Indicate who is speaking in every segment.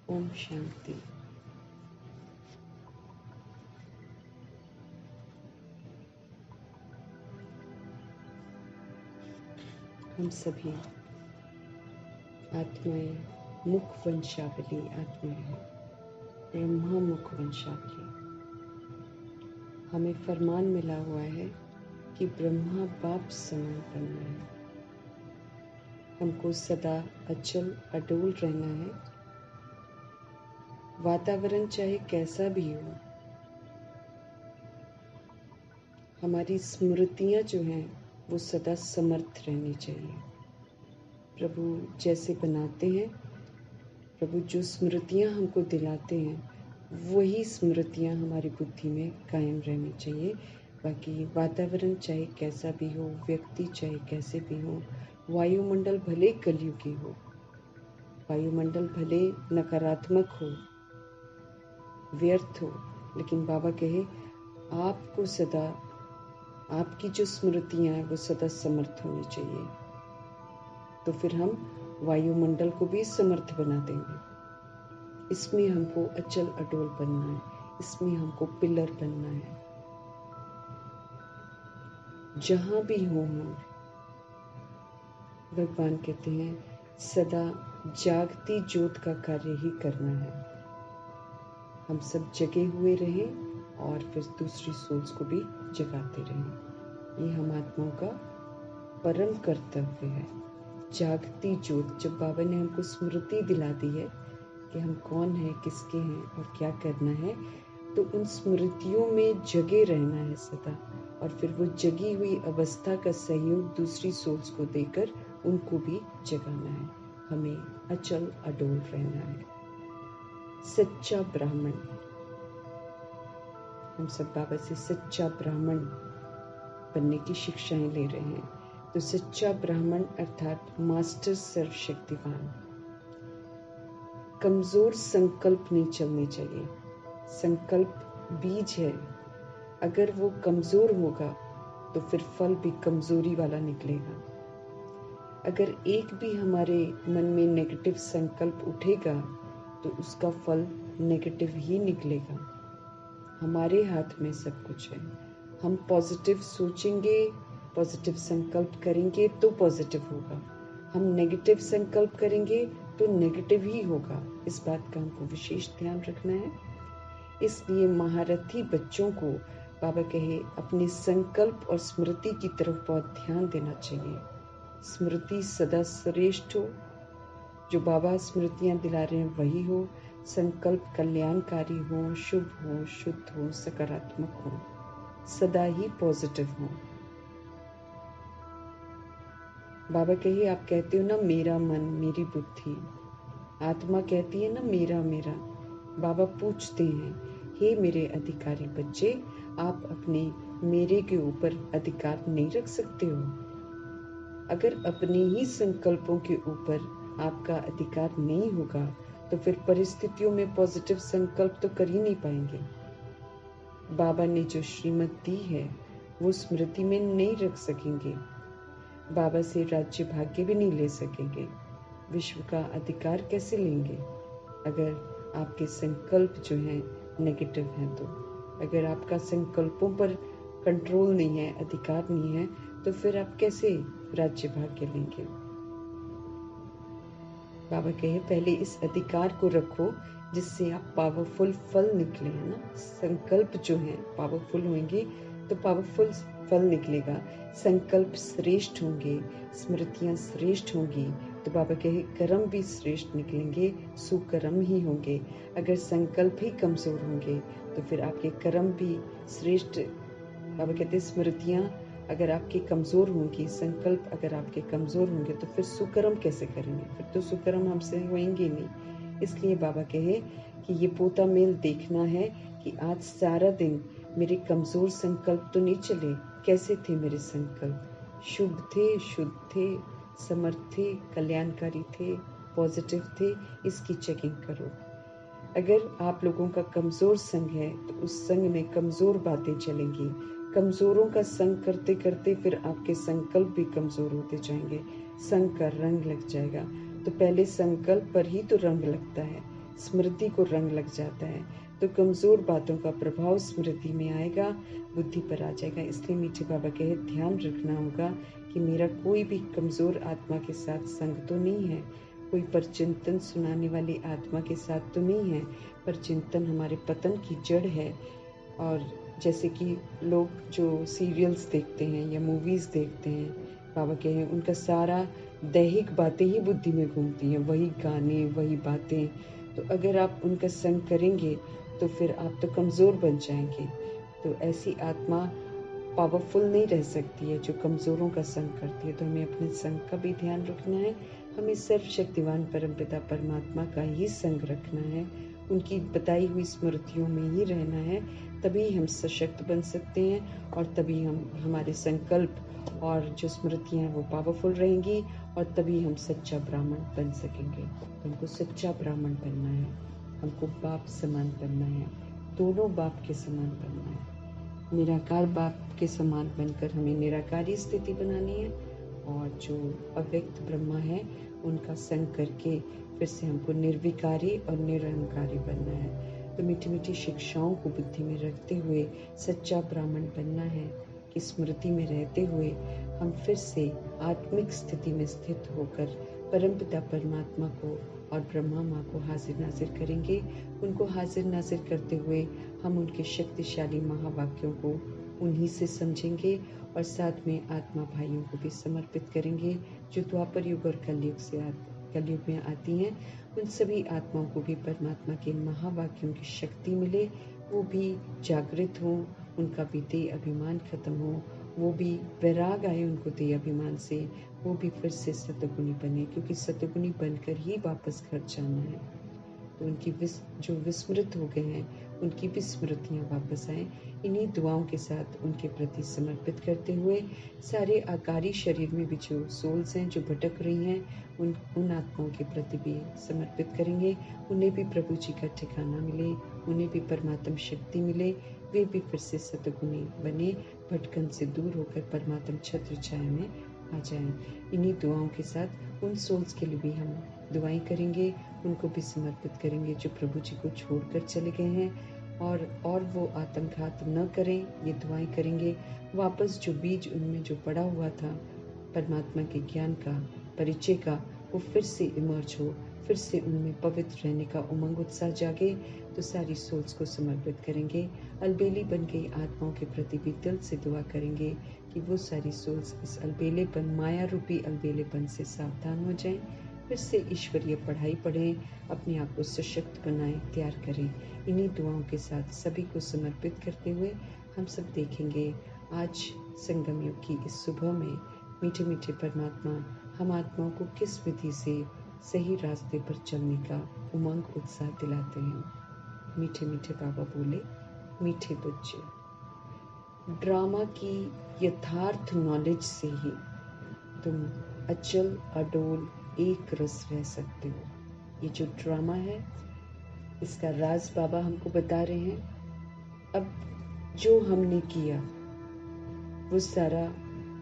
Speaker 1: ओम शांति। हम सभी आत्माएं मुख वंशावली आत्माएं हैं, ब्रह्मा मुख वंशावली। हमें फरमान मिला हुआ है कि ब्रह्मा बाप समान बनना है। हमको सदा अचल अडोल रहना है। वातावरण चाहे कैसा भी हो, हमारी स्मृतियां जो हैं वो सदा समर्थ रहनी चाहिए। प्रभु जैसे बनाते हैं, प्रभु जो स्मृतियां हमको दिलाते हैं वही स्मृतियां हमारी बुद्धि में कायम रहनी चाहिए। बाकी वातावरण चाहे कैसा भी हो, व्यक्ति चाहे कैसे भी हो, वायुमंडल भले कलयुगी हो, वायुमंडल भले नकारात्मक हो, व्यर्थ हो, लेकिन बाबा कहे आपको सदा, आपकी जो स्मृतियां हैं वो सदा समर्थ होनी चाहिए। तो फिर हम वायुमंडल को भी समर्थ बना देंगे। इसमें हमको अचल अडोल बनना है, इसमें हमको पिलर बनना है। जहां भी हो हम, भगवान कहते हैं सदा जागती ज्योत का कार्य ही करना है। हम सब जगे हुए रहें और फिर दूसरी सोल्स को भी जगाते रहें। ये हम आत्माओं का परम कर्तव्य है। जागती ज्योत, जब बाबा ने हमको स्मृति दिला दी है कि हम कौन हैं, किसके हैं और क्या करना है, तो उन स्मृतियों में जगे रहना है सदा, और फिर वो जगी हुई अवस्था का सहयोग दूसरी सोल्स को देकर उनको भी जगाना है। हमें अचल अडोल रहना है। सच्चा ब्राह्मण, हम सब बाबा से सच्चा ब्राह्मण बनने की शिक्षाएं ले रहे हैं। तो सच्चा ब्राह्मण अर्थात मास्टर सर्वशक्तिवान। कमजोर संकल्प नहीं चलने चाहिए। संकल्प बीज है, अगर वो कमजोर होगा तो फिर फल भी कमजोरी वाला निकलेगा। अगर एक भी हमारे मन में नेगेटिव संकल्प उठेगा तो उसका फल नेगेटिव ही निकलेगा। हमारे हाथ में सब कुछ है। हम पॉजिटिव सोचेंगे, पॉजिटिव संकल्प करेंगे तो पॉजिटिव होगा। हम नेगेटिव संकल्प करेंगे तो नेगेटिव ही होगा। इस बात का हमको विशेष ध्यान रखना है। इसलिए महारथी बच्चों को बाबा कहे अपने संकल्प और स्मृति की तरफ बहुत ध्यान देना चाहिए। स्मृति सदा श्रेष्ठ हो, जो बाबा स्मृतियां दिला रहे हैं वही हो। संकल्प कल्याणकारी हो, शुभ हो, शुद्ध हो, सकारात्मक हो, सदा ही पॉजिटिव हो। बाबा कहे आप कहते हो ना मेरा मन मेरी बुद्धि, आत्मा कहती है ना मेरा मेरा। बाबा पूछते हैं हे मेरे अधिकारी बच्चे, आप अपने मेरे के ऊपर अधिकार नहीं रख सकते हो? अगर अपने ही संकल्पों के ऊपर आपका अधिकार नहीं होगा तो फिर परिस्थितियों में पॉजिटिव संकल्प तो कर ही नहीं पाएंगे। बाबा ने जो श्रीमत दी है वो स्मृति में नहीं रख सकेंगे। बाबा से राज्य भाग्य भी नहीं ले सकेंगे। विश्व का अधिकार कैसे लेंगे अगर आपके संकल्प जो हैं नेगेटिव हैं? तो अगर आपका संकल्पों पर कंट्रोल नहीं है, अधिकार नहीं है, तो फिर आप कैसे राज्य भाग्य लेंगे? बाबा कहे पहले इस अधिकार को रखो जिससे आप पावरफुल फल निकले, है ना। संकल्प जो है पावरफुल होंगे तो पावरफुल फल निकलेगा। संकल्प श्रेष्ठ होंगे, स्मृतियां श्रेष्ठ होंगी तो बाबा कहे कर्म भी श्रेष्ठ निकलेंगे, सुकर्म ही होंगे। अगर संकल्प ही कमजोर होंगे तो फिर आपके कर्म भी श्रेष्ठ। बाबा कहते स्मृतियां अगर आपकी कमजोर होंगी, संकल्प अगर आपके कमजोर होंगे तो फिर सुकर्म कैसे करेंगे? फिर तो सुकर्म हमसे होंगे नहीं। इसलिए बाबा कहे कि ये पोता मेल देखना है कि आज सारा दिन मेरे कमजोर संकल्प तो नहीं चले। कैसे थे मेरे संकल्प? शुभ थे, शुद्ध थे, समर्थ थे, कल्याणकारी थे, पॉजिटिव थे? इसकी चेकिंग करो। अगर आप लोगों का कमजोर संग है तो उस संग में कमजोर बातें चलेंगी। कमजोरों का संग करते करते फिर आपके संकल्प भी कमजोर होते जाएंगे, संग का रंग लग जाएगा। तो पहले संकल्प पर ही तो रंग लगता है। स्मृति को रंग लग जाता है, तो कमज़ोर बातों का प्रभाव स्मृति में आएगा, बुद्धि पर आ जाएगा। इसलिए मीठे बाबा कहे ध्यान रखना होगा कि मेरा कोई भी कमज़ोर आत्मा के साथ संग तो नहीं है, कोई परचिंतन सुनाने वाली आत्मा के साथ तो नहीं है। परचिंतन हमारे पतन की जड़ है। और जैसे कि लोग जो सीरियल्स देखते हैं या मूवीज़ देखते हैं, बाबा कहे उनका सारा दैहिक बातें ही बुद्धि में घूमती हैं, वही गाने वही बातें। तो अगर आप उनका संग करेंगे तो फिर आप तो कमज़ोर बन जाएंगे। तो ऐसी आत्मा पावरफुल नहीं रह सकती है जो कमज़ोरों का संग करती है। तो हमें अपने संग का भी ध्यान रखना है, हमें सर्वशक्तिवान परमपिता परमात्मा का ही संग रखना है, उनकी बताई हुई स्मृतियों में ही रहना है। तभी हम सशक्त बन सकते हैं और तभी हम हमारे संकल्प और जो स्मृतियाँ हैं वो पावरफुल रहेंगी और तभी हम सच्चा ब्राह्मण बन सकेंगे। तो हमको सच्चा ब्राह्मण बनना है, हमको बाप समान बनना है, दोनों बाप के समान बनना है। निराकार बाप के समान बनकर हमें निराकारी स्थिति बनानी है और जो अव्यक्त ब्रह्मा है उनका संग करके फिर से हमको निर्विकारी और निरहंकारी बनना है। तो मीठी मीठी शिक्षाओं को बुद्धि में रखते हुए सच्चा ब्राह्मण बनना है कि स्मृति में रहते हुए हम फिर से आत्मिक स्थिति में स्थित होकर परमपिता परमात्मा को और ब्रह्मा माँ को हाजिर नाजिर करेंगे। उनको हाजिर नाजिर करते हुए हम उनके शक्तिशाली महावाक्यों को उन्हीं से समझेंगे और साथ में आत्मा भाइयों को भी समर्पित करेंगे जो द्वापर युग और कलयुग में आती हैं। उन सभी आत्माओं को भी परमात्मा के महावाक्यों की शक्ति मिले, वो भी जागृत हों, उनका भी देह अभिमान खत्म हो, वो भी वैराग आए उनको देह अभिमान से, वो भी फिर से सतगुणी बने, क्योंकि सतगुणी बनकर ही वापस घर जाना है। तो उनकी जो विस्मृत हो गए हैं उनकी भी स्मृतियाँ वापस आएँ। इन्हीं दुआओं के साथ उनके प्रति समर्पित करते हुए सारे आकारी शरीर में भी जो सोल्स हैं जो भटक रही हैं उन आत्माओं के प्रति भी समर्पित करेंगे। उन्हें भी प्रभु जी का ठिकाना मिले, उन्हें भी परमात्म शक्ति मिले, वे भी फिर से सतगुणी बने, भटकन से दूर होकर परमात्म छत्र छाया में आ जाएं। इन्हीं दुआओं के साथ उन सोल्स के लिए भी हम दुआएं करेंगे, उनको भी समर्पित करेंगे जो प्रभु जी को छोड़कर चले गए हैं और वो आत्मघात न करें, ये दुआएं करेंगे। वापस जो बीज उनमें जो पड़ा हुआ था परमात्मा के ज्ञान का, परिचय का, वो फिर से इमर्ज हो, फिर से उनमें पवित्र रहने का उमंग उत्साह जागे। तो सारी सोल्स को समर्पित करेंगे। अलबेली बन गई आत्माओं के प्रति भी दिल से दुआ करेंगे कि वो सारी सोल्स इस अलबेलेपन, माया रूपी अलबेलेपन से सावधान हो जाएं, फिर से ईश्वरीय पढ़ाई पढ़ें, अपने आप को सशक्त बनाएं, तैयार करें। इन्हीं दुआओं के साथ सभी को समर्पित करते हुए हम सब देखेंगे आज संगम युग की इस सुबह में मीठे मीठे परमात्मा हम आत्माओं को किस विधि से सही रास्ते पर चलने का उमंग उत्साह दिलाते हैं। मीठे मीठे बाबा बोले, मीठे बच्चे, ड्रामा की यथार्थ नॉलेज से ही तुम अचल अडोल एक रस रह सकते हो। ये जो ड्रामा है इसका राज बाबा हमको बता रहे हैं। अब जो हमने किया वो सारा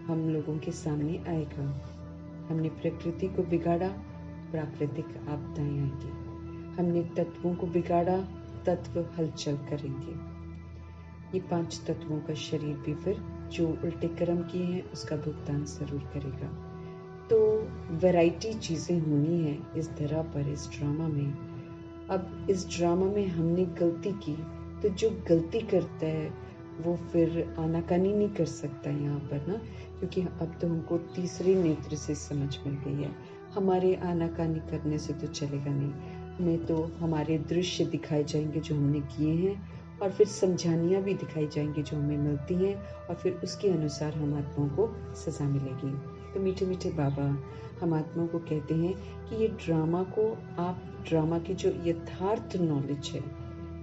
Speaker 1: हम लोगों के सामने आएगा। हमने प्रकृति को बिगाड़ा, प्राकृतिक आपदाएं आएंगी। हमने तत्वों को बिगाड़ा, तत्व हलचल करेंगे। ये 5 तत्वों का शरीर भी फिर जो उल्टे कर्म किए हैं उसका भुगतान जरूर करेगा। तो वैरायटी चीज़ें होनी है इस धरा पर, इस ड्रामा में। अब इस ड्रामा में हमने गलती की तो जो गलती करता है वो फिर आनाकानी नहीं कर सकता यहाँ पर ना, क्योंकि अब तो हमको तीसरे नेत्र से समझ मिल गई है। हमारे आनाकानी करने से तो चलेगा नहीं, हमें तो हमारे दृश्य दिखाए जाएंगे जो हमने किए हैं और फिर समझानियाँ भी दिखाई जाएंगी जो हमें मिलती हैं और फिर उसके अनुसार हम आत्माओं को सजा मिलेगी। तो मीठे मीठे बाबा हम आत्माओं को कहते हैं कि ये ड्रामा को, आप ड्रामा की जो यथार्थ नॉलेज है,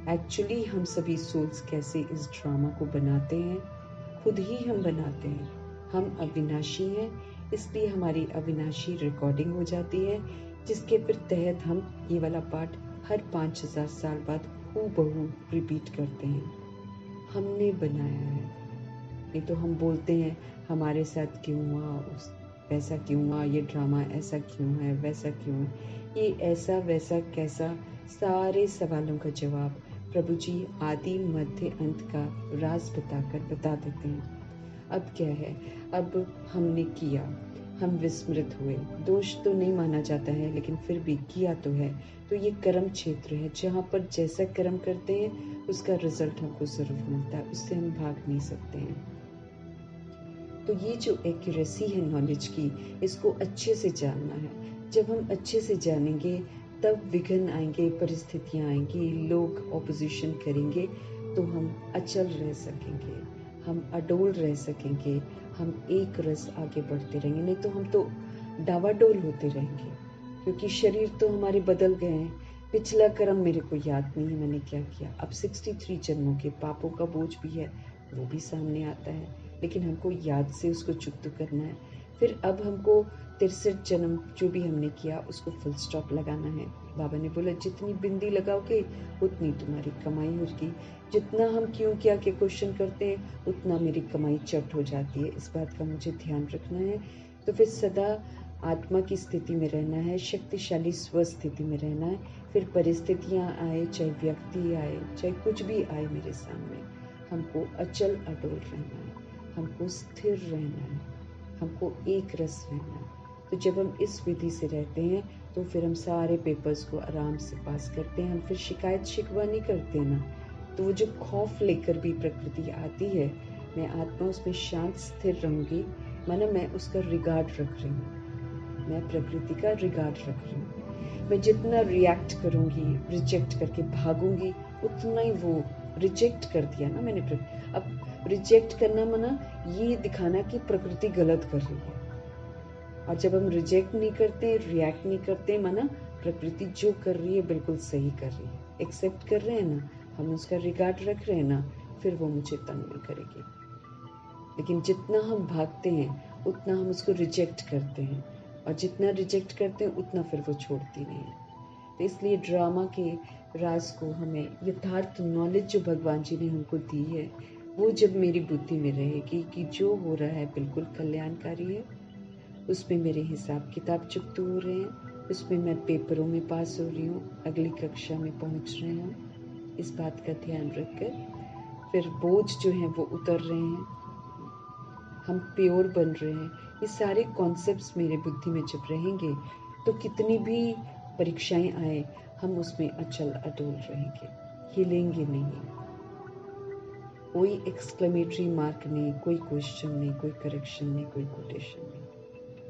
Speaker 1: एक्चुअली हम सभी सोल्स कैसे इस ड्रामा को बनाते हैं, खुद ही हम बनाते हैं। हम अविनाशी हैं, इसलिए हमारी अविनाशी रिकॉर्डिंग हो जाती है जिसके फिर तहत हम ये वाला पार्ट हर 5000 साल बाद हूबहू रिपीट करते हैं। हमने बनाया है, नहीं तो हम बोलते हैं हमारे साथ क्यों हुआ, वैसा क्यों हुआ, ये ड्रामा ऐसा क्यों है, वैसा क्यों है, ये ऐसा वैसा कैसा सारे सवालों का जवाब प्रभु जी आदि मध्य अंत का राज बता देते हैं। अब क्या है, अब हमने किया, हम विस्मृत हुए, दोष तो नहीं माना जाता है लेकिन फिर भी किया तो है। तो ये कर्म क्षेत्र है जहाँ पर जैसा कर्म करते हैं उसका रिजल्ट हमको जरूर मिलता है, उससे हम भाग नहीं सकते हैं। तो ये जो एक्यूरेसी है नॉलेज की, इसको अच्छे से जानना है। जब हम अच्छे से जानेंगे तब विघ्न आएंगे, परिस्थितियां आएंगी, लोग ऑपोजिशन करेंगे, तो हम अचल रह सकेंगे, हम अडोल रह सकेंगे, हम एक रस आगे बढ़ते रहेंगे। नहीं तो हम तो डावाडोल होते रहेंगे, क्योंकि शरीर तो हमारे बदल गए हैं। पिछला कर्म मेरे को याद नहीं है मैंने क्या किया। अब 63 जन्मों के पापों का बोझ भी है, वो भी सामने आता है, लेकिन हमको याद से उसको चुकता करना है। फिर अब हमको 63 जन्म जो भी हमने किया उसको फुल स्टॉप लगाना है। बाबा ने बोला जितनी बिंदी लगाओगे उतनी तुम्हारी कमाई होगी। जितना हम क्यों क्या के क्वेश्चन करते हैं उतना मेरी कमाई चट हो जाती है। इस बात का मुझे ध्यान रखना है। तो फिर सदा आत्मा की स्थिति में रहना है, शक्तिशाली स्वस्थिति में रहना है। फिर परिस्थितियां आए, चाहे व्यक्ति आए, चाहे कुछ भी आए मेरे सामने, हमको अचल अडोल रहना है, हमको स्थिर रहना है, हमको एक रस रहना है। तो जब हम इस विधि से रहते हैं तो फिर हम सारे पेपर्स को आराम से पास करते हैं। हम फिर शिकायत शिकवा नहीं करते ना। तो वो जो खौफ लेकर भी प्रकृति आती है, मैं आत्मा उसमें शांत स्थिर रहूंगी, माना मैं उसका रिगार्ड रख रही हूँ, मैं प्रकृति का रिगार्ड रख रही हूँ। मैं जितना रिएक्ट करूंगी, रिजेक्ट करके भागूंगी, उतना ही वो रिजेक्ट कर दिया ना मैंने। अब रिजेक्ट करना माना ये दिखाना कि प्रकृति गलत कर रही है। और जब हम रिजेक्ट नहीं करते, रिएक्ट नहीं करते, माना प्रकृति जो कर रही है बिल्कुल सही कर रही है, एक्सेप्ट कर रहे हैं ना, हम उसका रिगार्ड रख रहे हैं ना, फिर वो मुझे तंग नहीं करेगी। लेकिन जितना हम भागते हैं उतना हम उसको रिजेक्ट करते हैं, और जितना रिजेक्ट करते हैं उतना फिर वो छोड़ती नहीं है। तो इसलिए ड्रामा के राज को हमें यथार्थ नॉलेज जो भगवान जी ने हमको दी है, वो जब मेरी बुद्धि में रहेगी कि जो हो रहा है बिल्कुल कल्याणकारी है, उसमें मेरे हिसाब किताब चुकते हो रहे हैं, उसमें मैं पेपरों में पास हो रही हूँ, अगली कक्षा में पहुँच रहे हैं, इस बात का ध्यान रखकर फिर बोझ जो है वो उतर रहे हैं, हम प्योर बन रहे हैं। ये सारे कॉन्सेप्ट्स मेरे बुद्धि में जब रहेंगे तो कितनी भी परीक्षाएं आए हम उसमें अचल अटल रहेंगे, हिलेंगे नहीं। कोई एक्सक्लेमेटरी मार्क नहीं, कोई क्वेश्चन नहीं, कोई करेक्शन नहीं, कोई कोटेशन नहीं।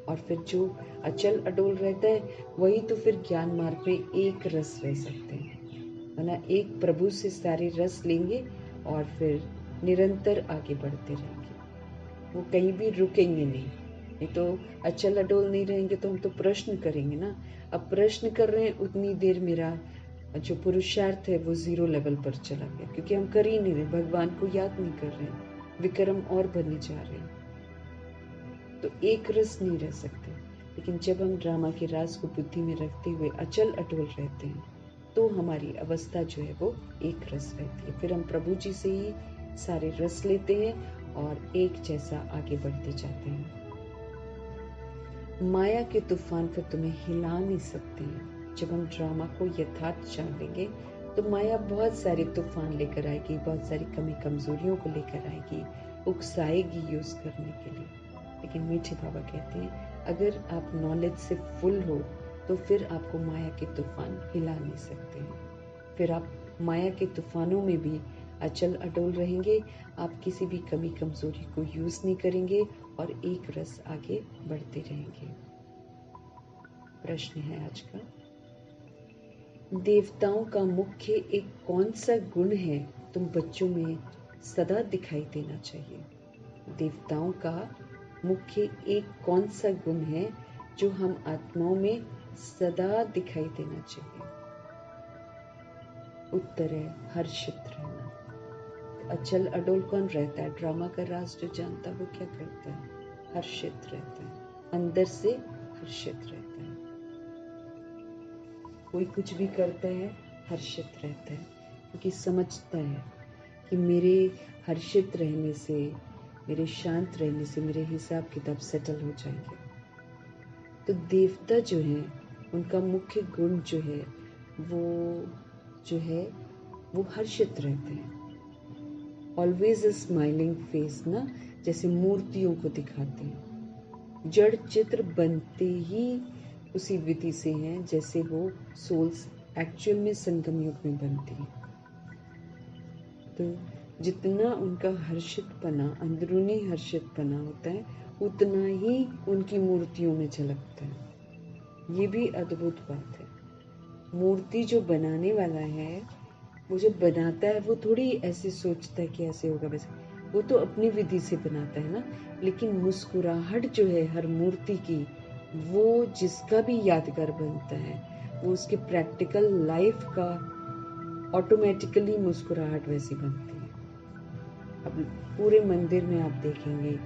Speaker 1: और फिर जो अचल अडोल रहता है वही तो फिर ज्ञान मार्ग में एक रस रह सकते हैं, वरना एक प्रभु से सारे रस लेंगे और फिर निरंतर आगे बढ़ते रहेंगे। वो कहीं भी रुकेंगे नहीं तो अचल अडोल नहीं रहेंगे तो हम तो प्रश्न करेंगे ना। अब प्रश्न कर रहे हैं उतनी देर मेरा जो पुरुषार्थ है वो 0 लेवल पर चला गया, क्योंकि हम कर ही नहीं रहे, भगवान को याद नहीं कर रहे, विक्रम और बनने जा रहे हैं, तो एक रस नहीं रह सकते। लेकिन जब हम ड्रामा के राज को बुद्धि में रखते हुए अचल अटोल रहते हैं तो हमारी अवस्था जो है वो एक रस रहती है। फिर हम प्रभु जी से ही सारे रस लेते हैं और एक जैसा आगे बढ़ते जाते हैं। माया के तूफान को तुम्हें हिला नहीं सकते हैं। जब हम ड्रामा को यथार्थ जान लेंगे तो माया बहुत सारे तूफान लेकर आएगी, बहुत सारी कमी कमजोरियों को लेकर आएगी, उकसाएगी यूज करने के लिए। लेकिन मीठे बाबा कहते हैं अगर आप नॉलेज से फुल हो तो फिर आपको माया के तूफान हिला नहीं सकते हैं। फिर आप माया के तूफानों में भी अचल अडोल रहेंगे, आप किसी भी कमी कमजोरी को यूज नहीं करेंगे और एक रस आगे बढ़ते रहेंगे। प्रश्न है आज का, देवताओं का मुख्य एक कौन सा गुण है तुम बच्चों में सदा दिखाई देना चाहिए? देवताओं का मुख्य एक कौन सा गुण है जो हम आत्माओं में सदा दिखाई देना चाहिए? उत्तर है हर्षित रहना। अचल अडोल कौन रहता है? ड्रामा का राज जो जानता है वो क्या करता है? हर्षित रहता है, अंदर से हर्षित रहता है। कोई कुछ भी करता है हर्षित रहता है, क्योंकि समझता है कि मेरे हर्षित रहने से, मेरे शांत रहने से मेरे हिसाब किताब सेटल हो जाएंगे। तो देवता जो है उनका मुख्य गुण जो है वो जो है वो हर्षित रहते हैं। ऑलवेज अ स्माइलिंग फेस ना, जैसे मूर्तियों को दिखाते हैं। जड़ चित्र बनते ही उसी विधि से हैं जैसे वो सोल्स एक्चुअल में संगम युग में बनती है। तो जितना उनका हर्षितपना, अंदरूनी हर्षितपना होता है, उतना ही उनकी मूर्तियों में झलकता है। ये भी अद्भुत बात है। मूर्ति जो बनाने वाला है, वो जो बनाता है, वो थोड़ी ऐसे सोचता है कि ऐसे होगा वैसे, वो तो अपनी विधि से बनाता है ना। लेकिन मुस्कुराहट जो है हर मूर्ति की, वो जिसका भी यादगार बनता है, वो उसके प्रैक्टिकल लाइफ का ऑटोमेटिकली मुस्कुराहट वैसी बनती है। अब पूरे मंदिर में आप देखेंगे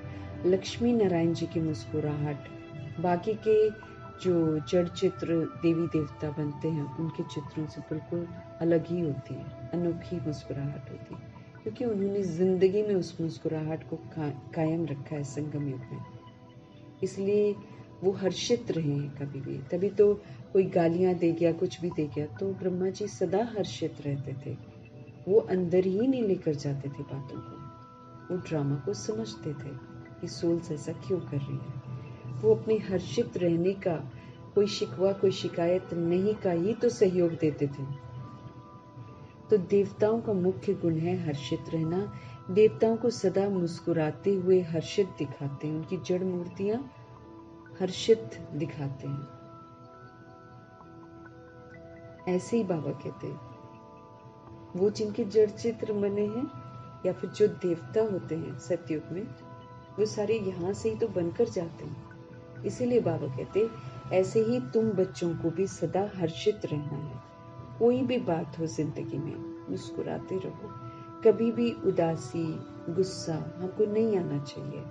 Speaker 1: लक्ष्मी नारायण जी की मुस्कुराहट बाकी के जो जड़ चित्र देवी देवता बनते हैं उनके चित्रों से बिल्कुल अलग ही होती है, अनोखी मुस्कुराहट होती है, क्योंकि उन्होंने जिंदगी में उस मुस्कुराहट को कायम रखा है संगम युग में। इसलिए वो हर्षित रहे हैं कभी भी। तभी तो कोई गालियां दे गया, कुछ भी दे गया, तो ब्रह्मा जी सदा हर्षित रहते थे। वो अंदर ही नहीं लेकर जाते थे बातों को, वो ड्रामा को समझते थे कि सोल्स ऐसा क्यों कर रही है। वो अपने हर्षित रहने का, कोई शिकवा कोई शिकायत नहीं का ही तो सहयोग देते थे। तो देवताओं का मुख्य गुण है हर्षित रहना। देवताओं को सदा मुस्कुराते हुए हर्षित दिखाते हैं। उनकी जड़ मूर्तियां हर्षित दिखाते हैं। ऐसे ही बाबा कहते हैं वो जिनके जड़ चित्र बने हैं या फिर जो देवता होते हैं सतयुग में, वो सारे यहाँ से ही तो बनकर जाते हैं। इसीलिए बाबा कहते ऐसे ही तुम बच्चों को भी सदा हर्षित रहना है। कोई भी बात हो जिंदगी में, मुस्कुराते रहो। कभी भी उदासी, गुस्सा हमको नहीं आना चाहिए।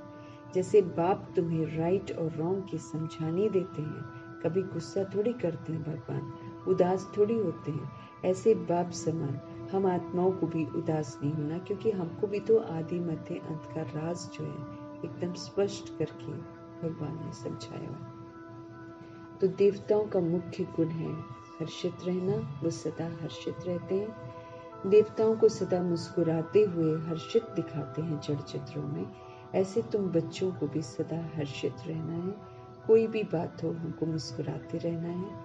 Speaker 1: जैसे बाप तुम्हें राइट और रॉन्ग की समझानी देते हैं, कभी गुस्सा थोड़ी करते हैं भगवान, उदास थोड़ी होते हैं। ऐसे बाप समान हम आत्माओं को भी उदास नहीं होना, क्योंकि हमको भी तो आदि मध्य अंत का राज जो है एकदम स्पष्ट करके भगवान ने समझाया हुआ। तो देवताओं का मुख्य गुण है हर्षित रहना। वो सदा हर्षित रहते हैं। देवताओं को सदा मुस्कुराते हुए हर्षित दिखाते हैं जड़ चित्रों में। ऐसे तुम बच्चों को भी सदा हर्षित रहना है। कोई भी बात हो हमको मुस्कुराते रहना है।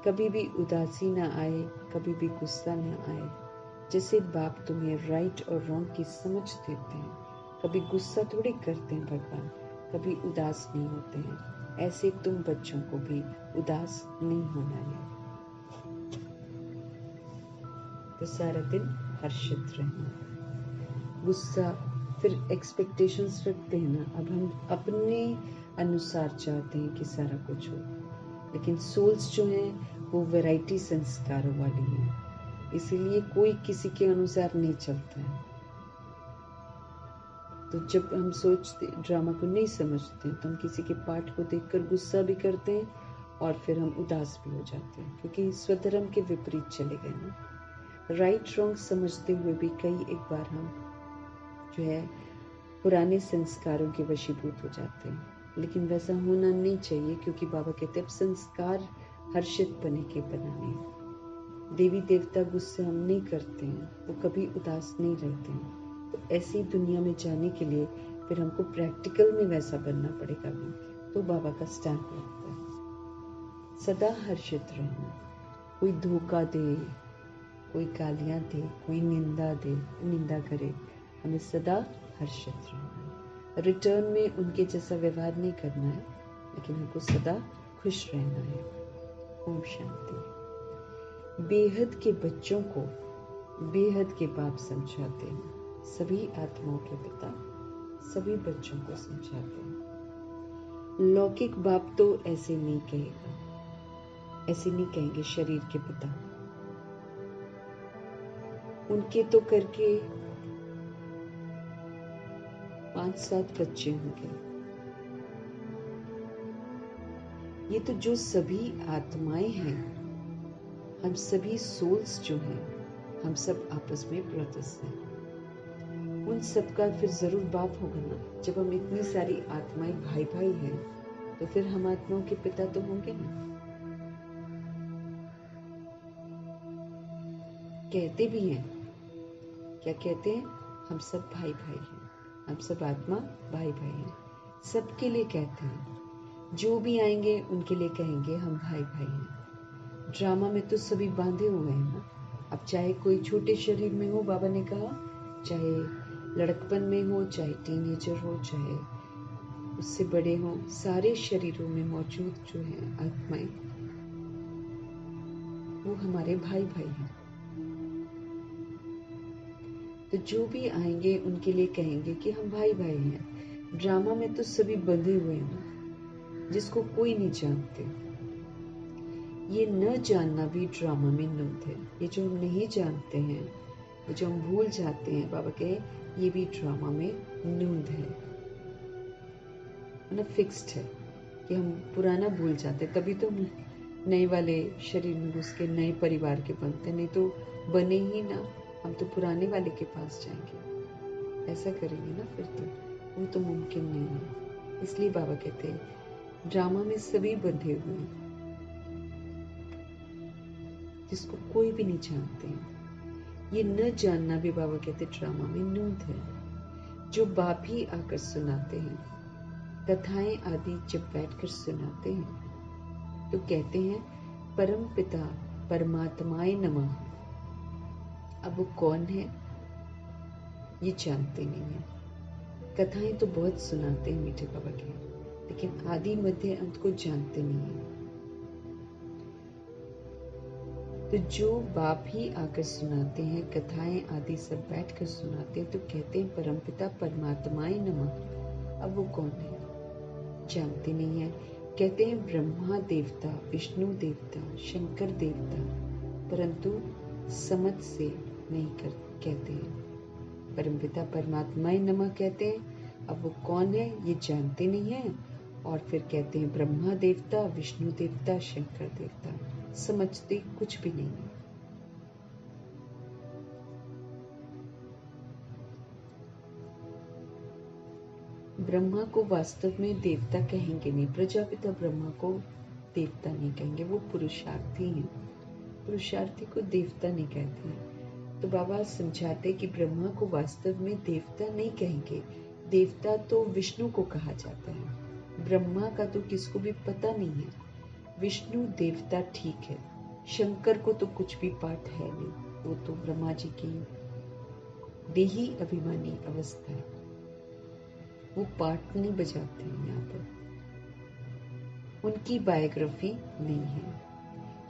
Speaker 1: कभी भी उदासी ना आए, कभी भी गुस्सा ना आए। जैसे बाप तुम्हें राइट और रॉन्ग की समझ देते हैं, कभी गुस्सा थोड़ी करते हैं भगवान, कभी उदास नहीं होते हैं। ऐसे तुम बच्चों को भी उदास नहीं होना है। तो सारा दिन हर्षित रहना। गुस्सा फिर एक्सपेक्टेशंस रखते हैं ना, अब हम अपने अनुसार चाहते हैं कि सारा कुछ हो, लेकिन सोल्स जो हैं वो वैरायटी संस्कारों वाली हैं, इसीलिए कोई किसी के अनुसार नहीं चलता है। तो जब हम सोचते ड्रामा को नहीं समझते तो हम किसी के पाठ को देखकर गुस्सा भी करते हैं और फिर हम उदास भी हो जाते हैं, क्योंकि स्वधर्म के विपरीत चले गए ना। राइट रॉन्ग समझते हुए भी कई एक बार हम जो है पुराने संस्कारों के वशीभूत हो जाते हैं, लेकिन वैसा होना नहीं चाहिए, क्योंकि बाबा कहते हैं अब संस्कार हर्षित बने के बनाने। देवी देवता गुस्सा हम नहीं करते हैं, वो कभी उदास नहीं रहते हैं। तो ऐसी दुनिया में जाने के लिए फिर हमको प्रैक्टिकल में वैसा बनना पड़ेगा भी, तो बाबा का स्टैंप लगता है। सदा हर्षित रहना। कोई धोखा दे, कोई गालियां दे, कोई निंदा करे, हमें सदा हर्षित रहना है। रिटर्न में उनके जैसा व्यवहार नहीं करना है, लेकिन हमको सदा खुश रहना है। ओम शांति। बेहद के बच्चों को बेहद के बाप समझाते हैं। सभी आत्माओं के पिता सभी बच्चों को समझाते हैं। लौकिक बाप तो ऐसे नहीं कहेगा, ऐसे नहीं कहेंगे शरीर के पिता। उनके तो करके 5-7 बच्चे होंगे। ये तो जो सभी आत्माएं हैं, हम सभी सोल्स जो हैं, हम सब आपस में ब्रदर्स हैं। उन सब का फिर जरूर बाप होगा ना। जब हम इतनी सारी आत्माएं भाई भाई हैं, तो फिर हम आत्माओं के पिता तो होंगे ना। कहते भी हैं, क्या कहते हैं? हम सब भाई भाई हैं, हम सब आत्मा भाई भाई हैं। सबके लिए कहते हैं, जो भी आएंगे उनके लिए कहेंगे हम भाई भाई हैं। ड्रामा में तो सभी बांधे हुए हैं ना। अब चाहे कोई छोटे शरीर में हो, बाबा ने कहा, चाहे लड़कपन में हो, चाहे टीनेजर हो, चाहे उससे बड़े हों, सारे शरीरों में मौजूद जो हैं आत्माएं, वो हमारे भाई भाई हैं। तो जो भी आएंगे उनके लिए कहेंगे कि हम भाई भाई हैं। ड्रामा में तो सभी बंधे हुए हैं ना, जिसको कोई नहीं जानते। ये न जानना भी ड्रामा में नूत है। ये जो हम नहीं जानते हैं, ये जो हम भूल जाते हैं, बाबा कहे ये भी ड्रामा में नूंद है ना, फिक्स्ड है कि हम पुराना भूल जाते, तभी तो हम नए वाले शरीर में घुस के नए परिवार के बनते, नहीं तो बने ही ना, हम तो पुराने वाले के पास जाएंगे। ऐसा करेंगे ना फिर तो वो तो मुमकिन नहीं है। इसलिए बाबा कहते हैं ड्रामा में सभी बंधे हुए हैं, जिसको कोई भी नहीं जानते हैं। ये न जानना भी बाबा कहते ड्रामा में नूंद है। जो बाप ही आकर सुनाते हैं, कथाएं आदि जब बैठकर सुनाते हैं, तो कहते हैं परम पिता परमात्माए नमः। अब वो कौन है ये जानते नहीं है। कथाएं तो बहुत सुनाते हैं मीठे बाबा के, लेकिन आदि मध्य अंत को जानते नहीं है। तो जो बाप ही आकर सुनाते हैं, कथाएं आदि सब बैठकर सुनाते हैं, तो कहते हैं परमपिता परमात्माए नमः। अब वो कौन है जानते नहीं है। कहते हैं ब्रह्मा देवता, विष्णु देवता, शंकर देवता, परंतु समझ से नहीं कहते हैं। परमपिता परमात्माए नमः कहते हैं। अब वो कौन है ये जानते नहीं है, और फिर कहते हैं ब्रह्मा देवता, विष्णु देवता, शंकर देवता, समझते कुछ भी नहीं है। ब्रह्मा को वास्तव में देवता कहेंगे नहीं, प्रजापिता ब्रह्मा को देवता नहीं कहेंगे, वो पुरुषार्थी हैं। पुरुषार्थी को देवता नहीं कहते हैं। तो बाबा समझाते कि ब्रह्मा को वास्तव में देवता नहीं कहेंगे। देवता तो विष्णु को कहा जाता है, ब्रह्मा का तो किसको भी पता नहीं है। विष्णु देवता ठीक है, शंकर को तो कुछ भी पाठ है नहीं, वो तो ब्रह्मा जी की देही अभिमानी अवस्था है, वो पाठ नहीं बजाते हैं। यहाँ पर उनकी बायोग्राफी नहीं है।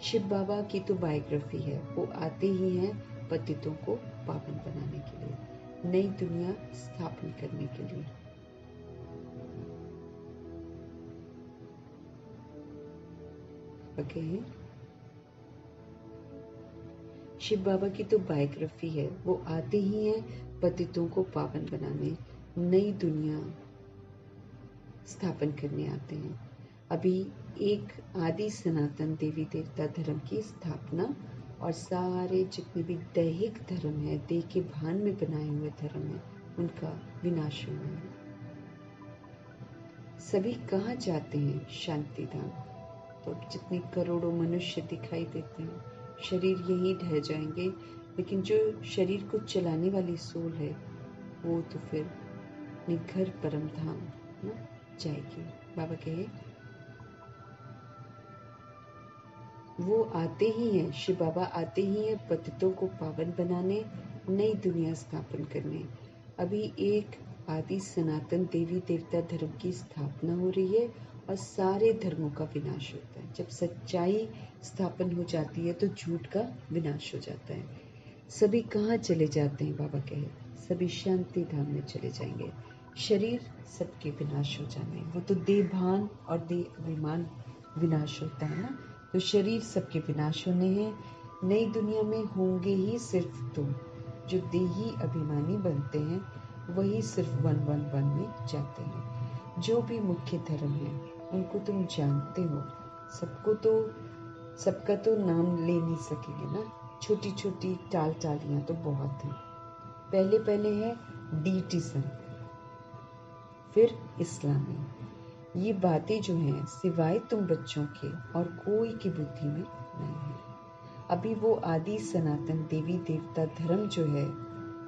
Speaker 1: शिव बाबा की तो बायोग्राफी है, वो आते ही हैं पतितों को पावन बनाने के लिए, नई दुनिया स्थापन करने के लिए। ओके, शिव बाबा की तो बायोग्राफी है, वो आते ही हैं पतितों को पावन बनाने, नई दुनिया स्थापन करने आते हैं। अभी एक आदि सनातन देवी देवता धर्म की स्थापना और सारे जितने भी दैहिक धर्म है, देह के भान में बनाए हुए धर्म है, उनका विनाश होना है। सभी कहाँ जाते हैं? शांति धाम। तो जितने करोड़ों मनुष्य दिखाई देते हैं, शरीर यहीं ढह जाएंगे, लेकिन जो शरीर को चलाने वाली सोल है, वो तो फिर अपने घर परम धाम ना जाएगी। बाबा कहे वो आते ही हैं, शिव बाबा आते ही हैं पतितों को पावन बनाने, नई दुनिया स्थापन करने। अभी एक आदि सनातन देवी देवता धर्म की स्थापना हो रही है और सारे धर्मों का विनाश होता है। जब सच्चाई स्थापन हो जाती है तो झूठ का विनाश हो जाता है। सभी कहाँ चले जाते हैं? बाबा कहे सभी शांति धाम में चले जाएंगे। शरीर सबके विनाश हो जाने, वो तो देह भान और देह अभिमान विनाश होता है ना, तो शरीर सबके विनाश होने हैं। नई दुनिया में होंगे ही सिर्फ तुम। जो देही अभिमानी बनते हैं वही सिर्फ 111 में जाते हैं। जो भी मुख्य धर्म है उनको तुम जानते हो, सबको तो सबका तो नाम ले नहीं सकेंगे ना, छोटी छोटी टाल टालियां तो बहुत हैं। पहले पहले है डीटिज्म, फिर इस्लामी। ये बातें जो हैं सिवाय तुम बच्चों के और कोई की बुद्धि में नहीं है। अभी वो आदि सनातन देवी देवता धर्म जो है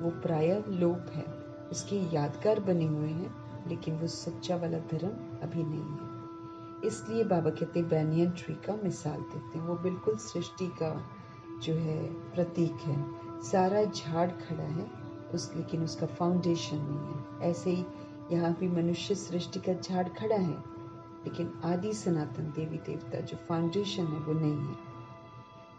Speaker 1: वो प्रायः लोप है, उसके यादगार बने हुए हैं, लेकिन वो सच्चा वाला धर्म अभी नहीं है। इसलिए बाबा कहते बैनियन ट्री का मिसाल देते हैं। वो बिल्कुल सृष्टि का जो है प्रतीक है। सारा झाड़ खड़ा है लेकिन उसका फाउंडेशन नहीं है। ऐसे ही यहाँ भी मनुष्य सृष्टि का झाड़ खड़ा है, लेकिन आदि सनातन देवी देवता जो फाउंडेशन है वो नहीं है।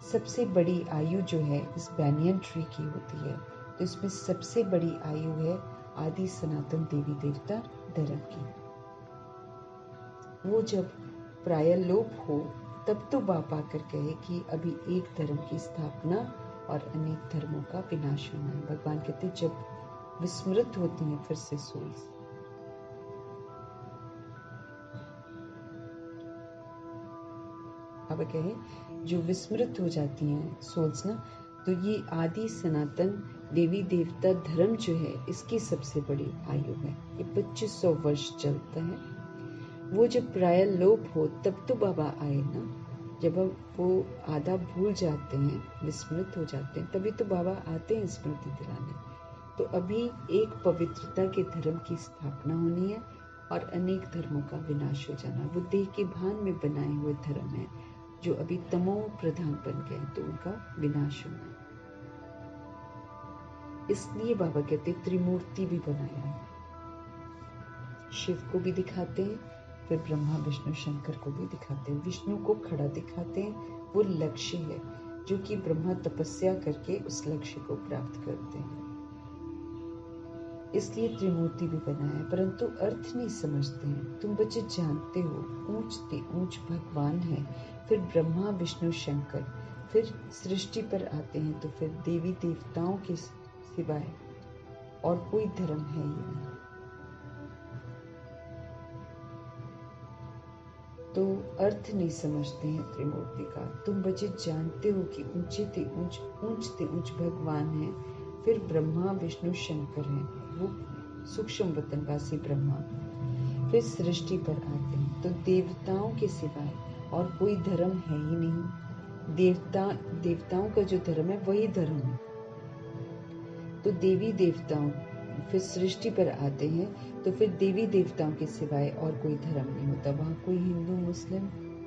Speaker 1: सबसे बड़ी आयु जो है इस बैनियन ट्री की होती है, तो इसमें सबसे बड़ी आयु है आदि सनातन देवी देवता धर्म की। वो जब प्रायः लोप हो तब तो बाप आकर कहे कि अभी एक धर्म की स्थापना और अनेक धर्मों का विनाश होना है। भगवान कहते जब विस्मृत होती हैं फिर से सोल्स, बाबा कहे जो विस्मृत हो जाती हैं सोल्स ना, तो ये आदि सनातन देवी देवता धर्म जो है इसकी सबसे बड़ी आयु है। ये 2500 वर्ष चलता है। वो जब प्राय लोप हो तब तो बाबा आए ना, जब वो आधा भूल जाते हैं, विस्मृत हो जाते हैं, तभी तो बाबा आते हैं स्मृति दिलाने। तो अभी एक पवित्रता के धर्म की स्थापना होनी है और अनेक धर्मों का विनाश हो जाना। वो देह के भान में बनाए हुए धर्म है जो अभी तमो प्रधान बन गए, तो उनका विनाश होना है। इसलिए बाबा कहते त्रिमूर्ति भी बनाया है। शिव को भी दिखाते हैं, फिर ब्रह्मा विष्णु शंकर को भी दिखाते हैं। विष्णु को खड़ा दिखाते हैं, वो लक्ष्य है जो कि ब्रह्मा तपस्या करके उस लक्ष्य को प्राप्त करते हैं। इसलिए त्रिमूर्ति भी बनाया है, परंतु अर्थ नहीं समझते हैं। तुम बच्चे जानते हो ऊंच ते ऊंच भगवान है, फिर ब्रह्मा विष्णु शंकर, फिर सृष्टि पर आते हैं, तो फिर देवी देवताओं के सिवाय और कोई धर्म है ही नहीं। तो अर्थ नहीं समझते हैं त्रिमूर्ति का। तुम बच्चे जानते हो कि ऊंचे ते ऊंच भगवान है, फिर ब्रह्मा विष्णु शंकर हैं, वो सूक्ष्म वतनवासी ब्रह्मा, फिर सृष्टि पर आते हैं, तो देवताओं के सिवाय और कोई धर्म है ही नहीं। देवताओं का जो धर्म है वही धर्म है। तो देवी देवताओं, फिर सृष्टि पर आते हैं, तो फिर देवी देवताओं के सिवाय और कोई धर्म नहीं होता। वहाँ कोई हिंदू मुस्लिम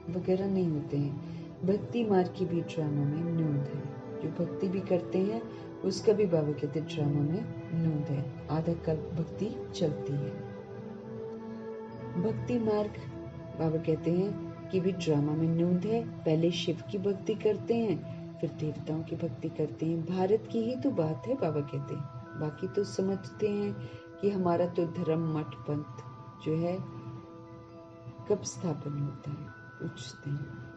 Speaker 1: वगैरह नहीं होते हैं। भक्ति मार्ग की भी ड्रामा में नूंद है। जो भक्ति भी करते हैं उसका भी बाबा कहते ड्रामा में नूंद है। आधा कल्प भक्ति चलती है। भक्ति मार्ग बाबा कहते हैं कि भी ड्रामा में नूंद है। पहले शिव की भक्ति करते हैं, फिर देवताओं की भक्ति करते हैं। भारत की ही तो बात है बाबा कहते हैं। बाकी तो समझते हैं कि हमारा तो धर्म मठ पंथ जो है कब स्थापन होता है, पूछते हैं।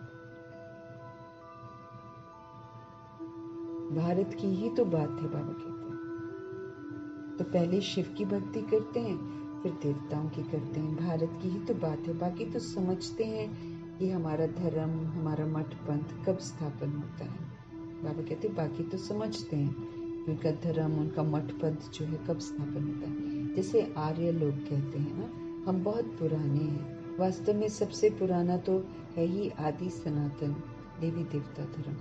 Speaker 1: भारत की ही तो बात है बाबा कहते हैं। तो पहले शिव की भक्ति करते हैं, फिर देवताओं की करते हैं। भारत की ही तो बात है। बाकी तो समझते हैं कि हमारा धर्म, हमारा मठ पंथ कब स्थापन होता है। बाबा कहते हैं बाकी तो समझते हैं कि उनका धर्म, उनका मठ पंथ जो है कब स्थापन होता है। जैसे आर्य लोग कहते हैं ना, हम बहुत पुराने हैं। वास्तव में सबसे पुराना तो है ही आदि सनातन देवी देवता धर्म।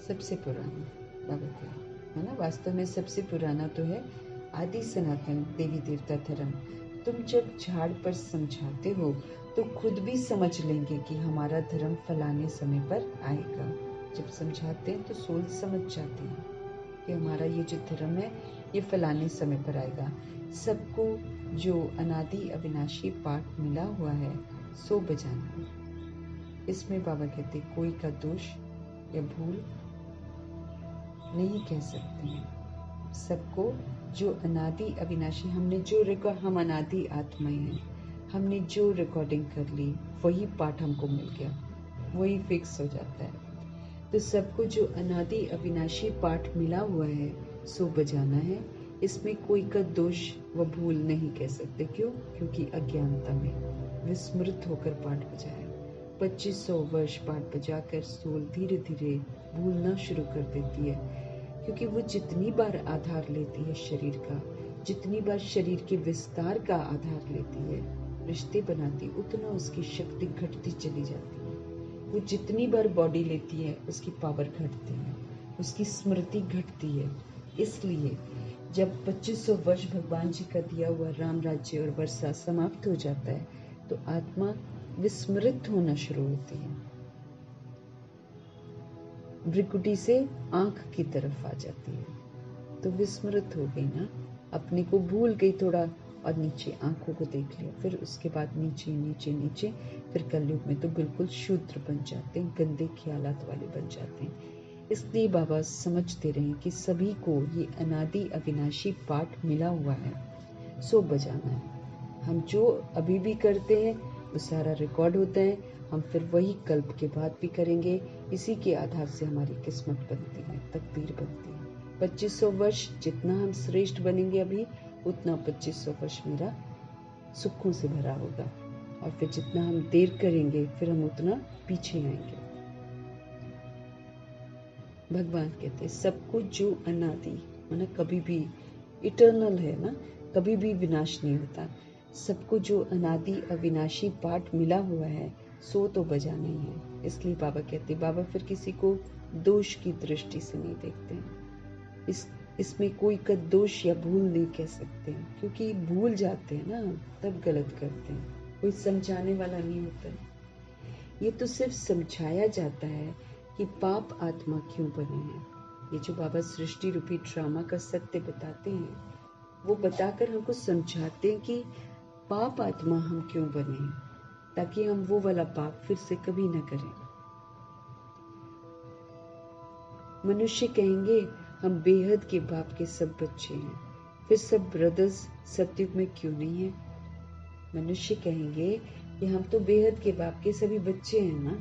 Speaker 1: सबसे पुराना बाबा है ना, वास्तव में सबसे पुराना तो है आदि सनातन देवी देवता धर्म। तुम जब झाड़ पर समझाते हो तो खुद भी समझ लेंगे कि हमारा धर्म फलाने समय पर आएगा। जब समझाते हैं तो सोल समझ जाते हैं कि हमारा ये जो धर्म है ये फलाने समय पर आएगा। सबको जो अनादि अविनाशी पाठ मिला हुआ है सो बजाना। इसमें बाबा कहते कोई का दोष या भूल नहीं कह सकते हैं। सबको जो अनादि अविनाशी, हम अनादि आत्माएं हैं, हमने जो रिकॉर्डिंग कर ली वही पाठ हमको मिल गया, वही फिक्स हो जाता है। तो सबको जो अनादि अविनाशी पाठ मिला हुआ है सो बजाना है। इसमें कोई का दोष व भूल नहीं कह सकते। क्यों? क्योंकि अज्ञानता में विस्मृत होकर पाठ बजाया। 2500 वर्ष पाठ बजाकर सोल धीरे धीरे भूलना शुरू कर देती है, क्योंकि वो जितनी बार आधार लेती है शरीर का, जितनी बार शरीर के विस्तार का आधार लेती है, रिश्ते बनाती उतना उसकी शक्ति घटती चली जाती है। वो जितनी बार बॉडी लेती है उसकी पावर घटती है, उसकी स्मृति घटती है। इसलिए जब 2500 वर्ष भगवान जी का दिया हुआ राम राज्य और वर्षा समाप्त हो जाता है तो आत्मा विस्मृत होना शुरू होती है, भ्रिकुटी से आंख की तरफ आ जाती है। तो विस्मृत हो गई ना, अपने को भूल गई थोड़ा, और नीचे आंखों को देख लिया, फिर उसके बाद नीचे नीचे नीचे, फिर कलयुग में तो बिल्कुल शूद्र बन जाते हैं, गंदे ख्यालात वाले बन जाते हैं। इसलिए बाबा समझते रहे कि सभी को ये अनादि अविनाशी पाठ मिला हुआ है, सो बजाना है। हम जो अभी भी करते हैं वो सारा रिकॉर्ड होता है, हम फिर वही कल्प के बाद भी करेंगे। इसी के आधार से हमारी किस्मत बनती है, तकदीर बनती है। 2500 वर्ष जितना हम श्रेष्ठ बनेंगे अभी, उतना 2500 वर्ष मेरा सुखों से भरा होगा, और फिर जितना हम देर करेंगे फिर हम उतना पीछे आएंगे। भगवान कहते हैं सब कुछ जो अनादि माना कभी भी इटर्नल है ना, कभी भी विनाश नहीं होता, सबको जो अनादि अविनाशी पाठ मिला हुआ है सो तो बजाना ही है। इसलिए बाबा कहते, बाबा फिर किसी को दोष की दृष्टि से नहीं देखते हैं। इसमें कोई का दोष या भूल नहीं कह सकते, क्योंकि भूल जाते हैं ना, तब गलत करते हैं, कोई समझाने वाला नहीं होता। ये तो सिर्फ समझाया जाता है कि पाप आत्मा क्यों बने हैं। ये जो बाबा सृष्टि रूपी ड्रामा का सत्य बताते हैं, वो बताकर हमको समझाते हैं कि पाप आत्मा हम क्यों बने हैं, ताकि हम वो वाला पाप फिर से कभी न करें। मनुष्य कहेंगे हम बेहद के बाप के सब बच्चे हैं, फिर सब ब्रदर्स सतयुग में क्यों नहीं है। मनुष्य कहेंगे कि हम तो बेहद के बाप के सभी बच्चे हैं ना,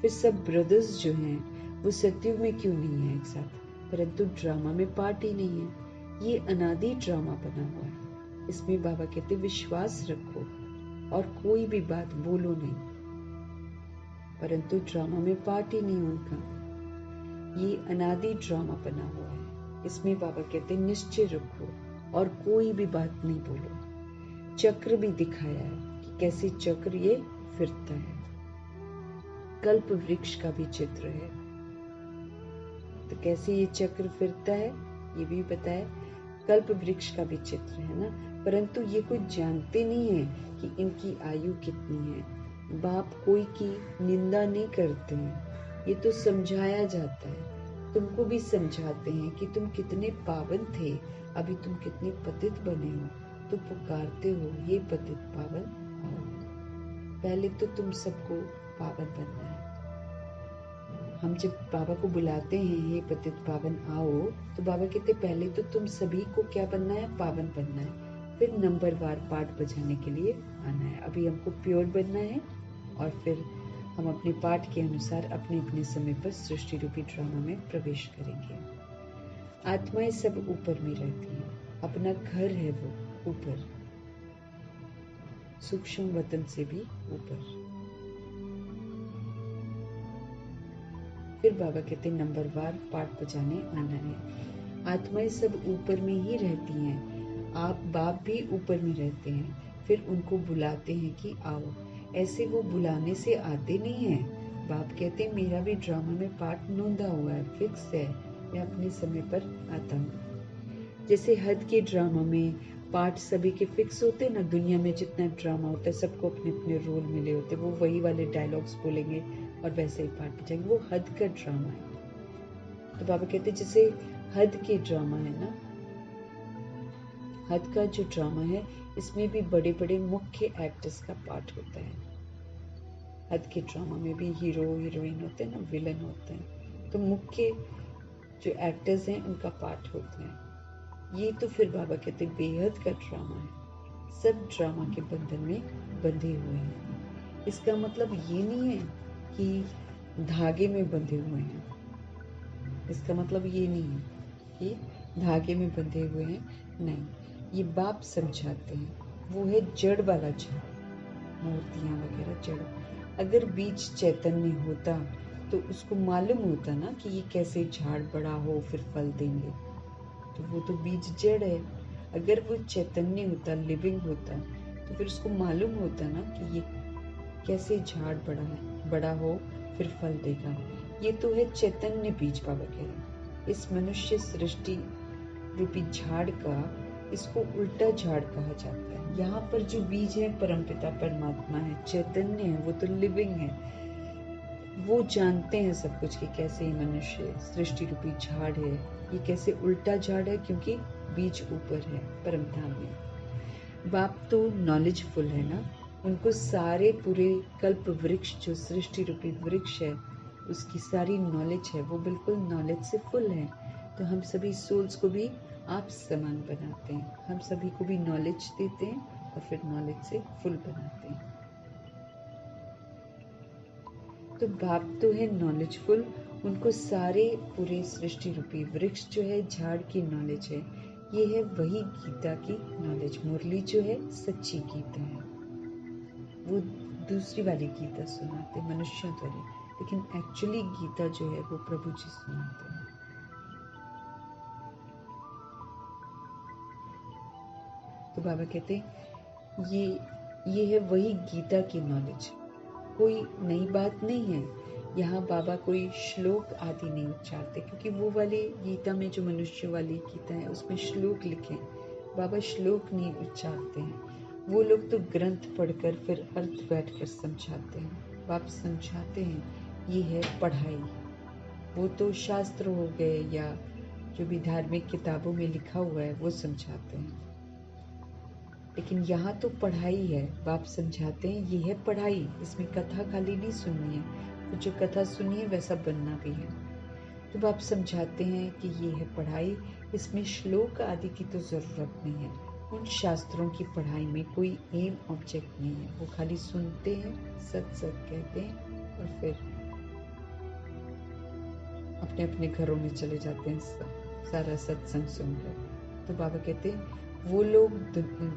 Speaker 1: फिर सब ब्रदर्स जो हैं वो सतयुग में क्यों नहीं है एक साथ। परंतु ड्रामा में पार्ट ही नहीं है, ये अनादि ड्रामा बना हुआ है। इसमें बाबा कहते विश्वास रखो और कोई भी बात बोलो नहीं, परंतु ड्रामा में पार्ट ही नहीं उनका, ये अनादि ड्रामा बना हुआ है। इसमें बाबा कहते निश्चय रखो और कोई भी बात नहीं बोलो। चक्र भी दिखाया है कि कैसे चक्र ये फिरता है, कल्प वृक्ष का भी चित्र है, तो कैसे ये चक्र फिरता है ये भी बताया, कल्प वृक्ष का भी चित्र है ना। परंतु ये कोई जानते नहीं है कि इनकी आयु कितनी है। बाप कोई की निंदा नहीं करते हैं, ये तो समझाया जाता है। तुमको भी समझाते हैं कि तुम कितने पावन थे, अभी तुम कितने पतित बने हो, तो पुकारते हो ये पतित पावन आओ। पहले तो तुम सबको पावन बनना है। हम जब बाबा को बुलाते हैं ये पतित पावन आओ, तो बाबा कहते पहले तो तुम सभी को क्या बनना है, पावन बनना है, फिर नंबरवार पाठ बजाने के लिए आना है। अभी हमको प्योर बनना है और फिर हम अपने पाठ के अनुसार अपने अपने समय पर सृष्टि रूपी ड्रामा में प्रवेश करेंगे। आत्माएं सब ऊपर में रहती हैं, अपना घर है वो ऊपर, सूक्ष्म वतन से भी ऊपर। फिर बाबा कहते नंबरवार पाठ बजाने आना है। आत्माएं सब ऊपर में ही रहती हैं, आप बाप भी ऊपर में रहते हैं, फिर उनको बुलाते हैं कि आओ। ऐसे वो बुलाने से आते नहीं हैं। बाप कहते मेरा भी ड्रामा में पार्ट नोंदा हुआ है, फिक्स है, मैं अपने समय पर आता हूँ। जैसे हद के ड्रामा में पार्ट सभी के फिक्स होते हैं ना, दुनिया में जितना ड्रामा होता है सबको अपने अपने रोल मिले होते हैं, वो वही वाले डायलॉग्स बोलेंगे और वैसे ही पार्ट बजाएंगे, वो हद का ड्रामा है। तो बाबा कहते जैसे हद के ड्रामा है ना, हद का जो ड्रामा है इसमें भी बड़े बड़े मुख्य एक्टर्स का पार्ट होता है। हद के ड्रामा में भी हीरो हीरोइन होते हैं ना, विलन होते हैं, तो मुख्य जो एक्टर्स हैं उनका पार्ट होते हैं। ये तो फिर बाबा कहते बेहद का ड्रामा है, सब ड्रामा के बंधन में बंधे हुए हैं। इसका मतलब ये नहीं है कि धागे में बंधे हुए हैं, इसका मतलब ये नहीं है कि धागे में बंधे हुए हैं, नहीं, ये बाप समझाते हैं, वो है जड़ वाला जड़, मूर्तियां वगैरह जड़। अगर बीज चैतन्य होता तो उसको मालूम होता ना कि ये कैसे झाड़ बड़ा हो फिर फल देंगे, तो वो तो बीज जड़ है। अगर वो चैतन्य होता, लिविंग होता, तो फिर उसको मालूम होता ना कि ये कैसे झाड़ बड़ा हो फिर फल देगा। ये तो है चैतन्य बीज, बाबा कह रहे हैं। इस मनुष्य सृष्टि रूपी झाड़ का, इसको उल्टा झाड़ कहा जाता है। यहाँ पर जो बीज है परमपिता परमात्मा है, चैतन्य है, वो तो लिविंग है। वो जानते हैं सब कुछ कि कैसे ये मनुष्य सृष्टि रूपी झाड़ है, ये कैसे उल्टा झाड़ है, क्योंकि बीज ऊपर है परमधाम में। बाप तो नॉलेजफुल है ना, उनको सारे पूरे कल्प वृक्ष, जो सृष्टि रूपी वृक्ष है, उसकी सारी नॉलेज है, वो बिल्कुल नॉलेज से फुल है। तो हम सभी सोल्स को भी आप समान बनाते हैं, हम सभी को भी नॉलेज देते हैं और फिर नॉलेज से फुल बनाते हैं। तो बाप तो है नॉलेजफुल, उनको सारे पूरे सृष्टि रूपी वृक्ष जो है, झाड़ की नॉलेज है। ये है वही गीता की नॉलेज। मुरली जो है सच्ची गीता है, वो दूसरी वाली गीता सुनाते मनुष्यों द्वारा, लेकिन एक्चुअली गीता जो है वो प्रभु जी सुनाते हैं। तो बाबा कहते ये है वही गीता की नॉलेज, कोई नई बात नहीं है। यहाँ बाबा कोई श्लोक आदि नहीं उच्चारते, क्योंकि वो वाली गीता में, जो मनुष्य वाली गीता है, उसमें श्लोक लिखे, बाबा श्लोक नहीं उच्चारते हैं। वो लोग तो ग्रंथ पढ़कर फिर अर्थ बैठकर समझाते हैं। बाप समझाते हैं ये है पढ़ाई। वो तो शास्त्र हो गए या जो भी धार्मिक किताबों में लिखा हुआ है वो समझाते हैं, लेकिन यहाँ तो पढ़ाई है। बाप समझाते हैं ये है पढ़ाई, इसमें कथा खाली नहीं सुननी है, तो जो कथा सुनी है वैसा बनना भी है। तो बाप समझाते हैं कि ये है पढ़ाई, इसमें श्लोक आदि की तो जरूरत नहीं है। उन शास्त्रों की पढ़ाई में कोई एम ऑब्जेक्ट नहीं है, वो खाली सुनते हैं, सत सत कहते हैं और फिर अपने अपने घरों में चले जाते हैं सारा सत्संग सुनकर। तो बाबा कहते हैं वो लोग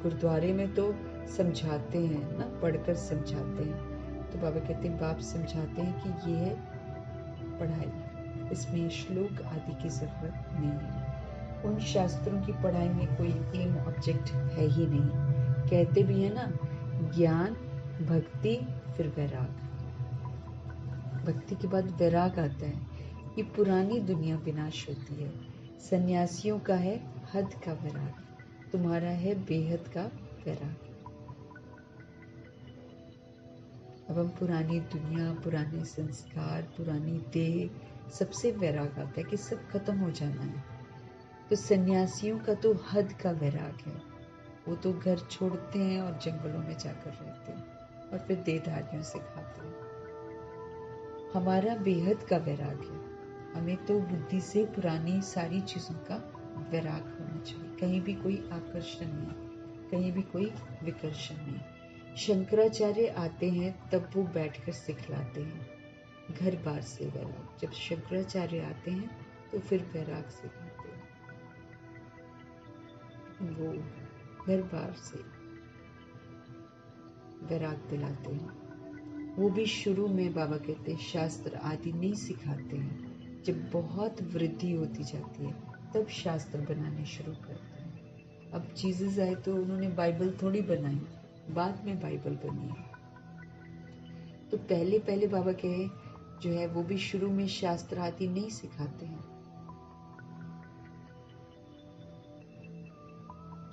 Speaker 1: गुरुद्वारे में तो समझाते हैं ना, पढ़कर समझाते हैं। तो बाबा कहते हैं बाप समझाते हैं कि ये है पढ़ाई, इसमें श्लोक आदि की जरूरत नहीं है। उन शास्त्रों की पढ़ाई में कोई एम ऑब्जेक्ट है ही नहीं। कहते भी है ना, ज्ञान, भक्ति, फिर वैराग। भक्ति के बाद वैराग आता है। ये पुरानी दुनिया विनाश होती है। सन्यासियों का है हद का वैराग, तुम्हारा है बेहद का वैराग। अब हम पुरानी दुनिया, पुराने संस्कार, पुरानी देह, सबसे वैराग आता है कि सब खत्म हो जाना है। तो सन्यासियों का तो हद का वैराग है। वो तो घर छोड़ते हैं और जंगलों में जाकर रहते हैं और फिर देहधारियों से खाते हैं। हमारा बेहद का वैराग है। हमें तो बुद्धि से पुरानी सारी चीजों का वैराग होना चाहिए। कहीं भी कोई आकर्षण नहीं, कहीं भी कोई विकर्षण नहीं। शंकराचार्य आते हैं तब वो बैठकर सिखलाते हैं, घर बार से वैराग। जब शंकराचार्य आते हैं तो फिर वैराग सिखाते हैं, वो घर बार से वैराग दिलाते हैं। वो भी शुरू में बाबा कहते हैं शास्त्र आदि नहीं सिखाते हैं। जब बहुत वृद्धि होती जाती है तब शास्त्र बनाने शुरू करते हैं। अब जीसस आए तो उन्होंने बाइबल थोड़ी बनाई, बाद में बाइबल बनी है। तो पहले पहले बाबा कहे जो है वो भी शुरू में शास्त्र आदि नहीं सिखाते हैं।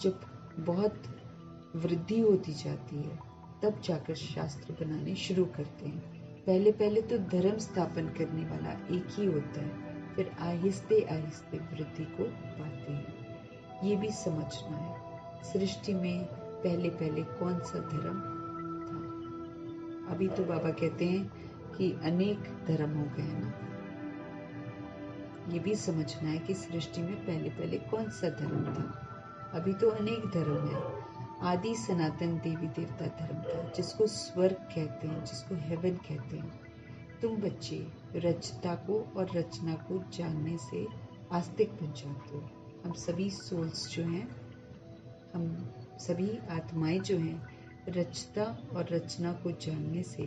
Speaker 1: जब बहुत वृद्धि होती जाती है तब जाकर शास्त्र बनाने शुरू करते हैं। पहले पहले तो धर्म स्थापन करने वाला एक ही होता है, फिर आहिस्ते आहिस्ते वृद्धि को पाते हैं। ये भी समझना है सृष्टि में पहले पहले कौन सा धर्म था। अभी तो बाबा कहते हैं कि अनेक धर्म हो गए ना। ये भी समझना है कि सृष्टि में पहले पहले कौन सा धर्म था। अभी तो अनेक धर्म है। आदि सनातन देवी देवता धर्म था, जिसको स्वर्ग कहते हैं, जिसको हेवन कहते हैं। तुम बच्चे रचता को और रचना को जानने से आस्तिक बन जाते हो। हम सभी सोल्स जो हैं, हम सभी आत्माएं जो हैं, रचता और रचना को जानने से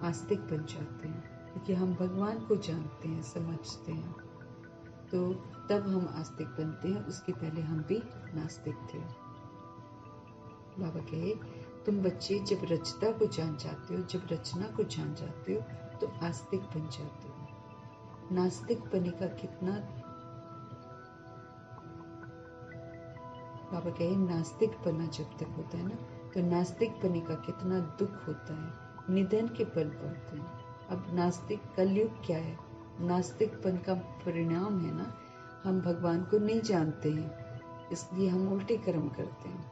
Speaker 1: आस्तिक बन जाते हैं, क्योंकि हम भगवान को जानते हैं, समझते हैं। तो तब हम आस्तिक बनते हैं, उसके पहले हम भी नास्तिक थे। बाबा कहे तुम बच्चे जब रचता को जान जाते हो, जब रचना को जान जाते हो तो आस्तिक बन जाते हो। नास्तिक बने का कितना, बाबा कहे नास्तिक बना जब तक होता है ना, तो नास्तिक बने का कितना दुख होता है, निधन के पल पड़ते हैं। अब नास्तिक कलयुग क्या है, नास्तिकपन का परिणाम है ना, हम भगवान को नहीं जानते हैं, इसलिए हम उल्टे कर्म करते हैं।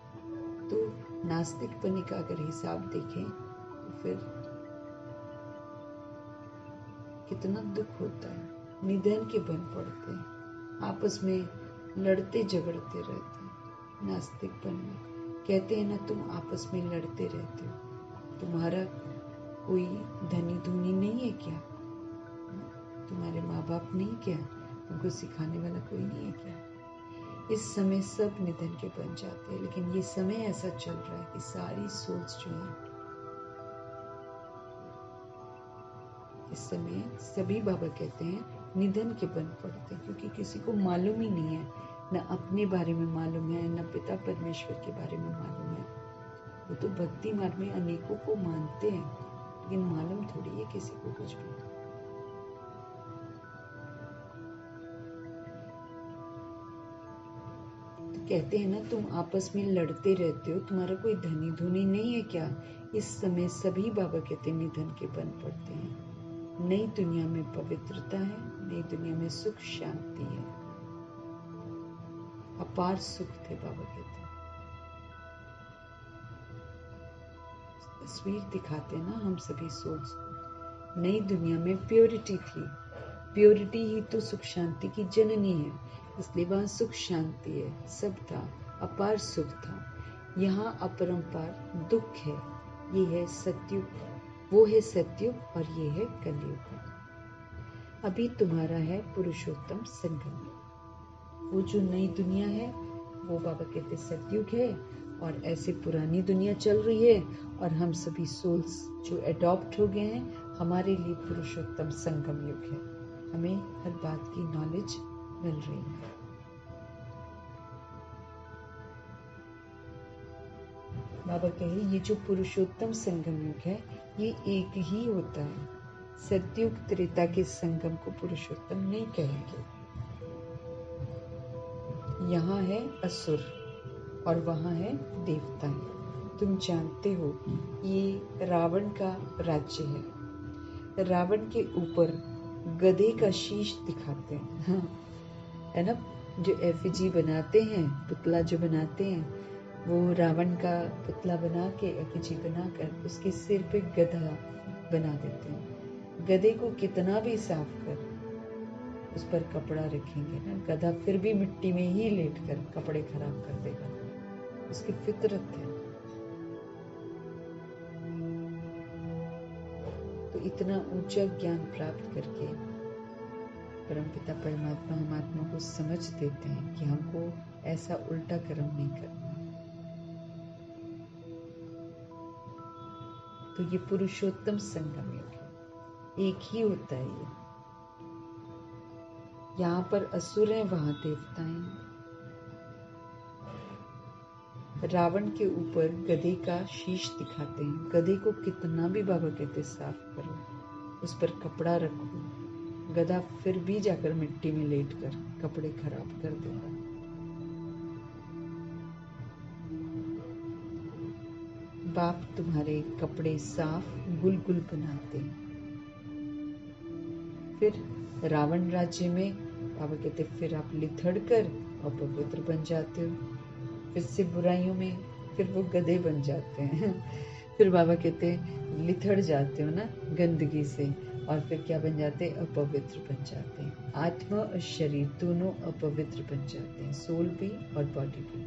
Speaker 1: तो नास्तिक बने का अगर हिसाब देखें तो फिर कितना दुख होता है, निधन के बन पड़ते हैं, आपस में लड़ते झगड़ते रहते हैं। नास्तिकपन में कहते हैं ना, तुम आपस में लड़ते रहते हो, तुम्हारा कोई धनी धुनी नहीं है क्या, तुम्हारे माँ बाप नहीं क्या, तुमको सिखाने वाला कोई नहीं है क्या। इस समय सब निधन के बन जाते हैं, लेकिन ये समय ऐसा चल रहा है कि सारी सोच जो है, इस समय सभी बाबा कहते हैं निधन के बन पड़ते हैं, क्योंकि किसी को मालूम ही नहीं है, न अपने बारे में मालूम है, न पिता परमेश्वर के बारे में मालूम है। वो तो भक्ति मार्ग में अनेकों को मानते हैं, लेकिन मालूम थोड़ी है किसी को कुछ भी। कहते हैं ना, तुम आपस में लड़ते रहते हो, तुम्हारा कोई धनी धुनी नहीं है क्या। इस समय सभी बाबा कहते निधन के बन पड़ते हैं। नई दुनिया में पवित्रता है, नई दुनिया में सुख शांति है, अपार सुख थे बाबा कहते। तस्वीर दिखाते ना हम सभी सोच, नई दुनिया में प्योरिटी थी, प्योरिटी ही तो सुख शांति की जननी है, इसलिए वहां सुख शांति है, सब था, अपार सुख था। यहाँ अपरंपार दुख है, ये है सत्युग, वो है सत्युग और ये है कलयुग। अभी तुम्हारा है पुरुषोत्तम संगम, वो जो नई दुनिया है वो बाबा कहते सत्युग है, और ऐसे पुरानी दुनिया चल रही है, और हम सभी सोल्स जो अडॉप्ट हो गए हैं, हमारे लिए पुरुषोत्तम संगम युग है। हमें हर बात की नॉलेज मिल रही है। बाबा कहे ये जो पुरुषोत्तम संगम युग है ये एक ही होता है, सत्युग त्रेता के संगम को पुरुषोत्तम नहीं कहेंगे। यहाँ है असुर और वहाँ है देवता है। तुम जानते हो ये रावण का राज्य है, रावण के ऊपर गधे का शीश दिखाते हैं है ना, जो एफिजी बनाते हैं, पुतला जो बनाते हैं, वो रावण का पुतला बना के एफिजी बनाकर उसके सिर पे गधा बना देते हैं। गधे को कितना भी साफ कर उस पर कपड़ा रखेंगे ना, गधा फिर भी मिट्टी में ही लेटकर कपड़े खराब कर देगा, उसकी फितरत है। तो इतना ऊंचा ज्ञान प्राप्त करके परमपिता परमात्मा हम आत्मा को समझ देते हैं कि हमको ऐसा उल्टा कर्म नहीं करना। तो ये पुरुषोत्तम संगम योग है, एक ही होता है ये। यहाँ पर असुर हैं, वहां देवता हैं। रावण के ऊपर गधे का शीश दिखाते हैं, गधे को कितना भी बाबा कहते साफ करो, उस पर कपड़ा रखो, गधा फिर भी जाकर मिट्टी में लेटकर कपड़े खराब कर देगा। बाप तुम्हारे कपड़े साफ गुलगुल बनाते हैं। फिर रावण राज्य में बाबा कहते फिर आप लिथड़ कर अपवित्र बन जाते हो, फिर से बुराइयों में फिर वो गधे बन जाते हैं फिर बाबा कहते लिथड़ जाते हो ना गंदगी से, और फिर क्या बन जाते हैं, अपवित्र बन जाते हैं। आत्मा और शरीर दोनों अपवित्र बन जाते हैं, सोल भी और बॉडी भी।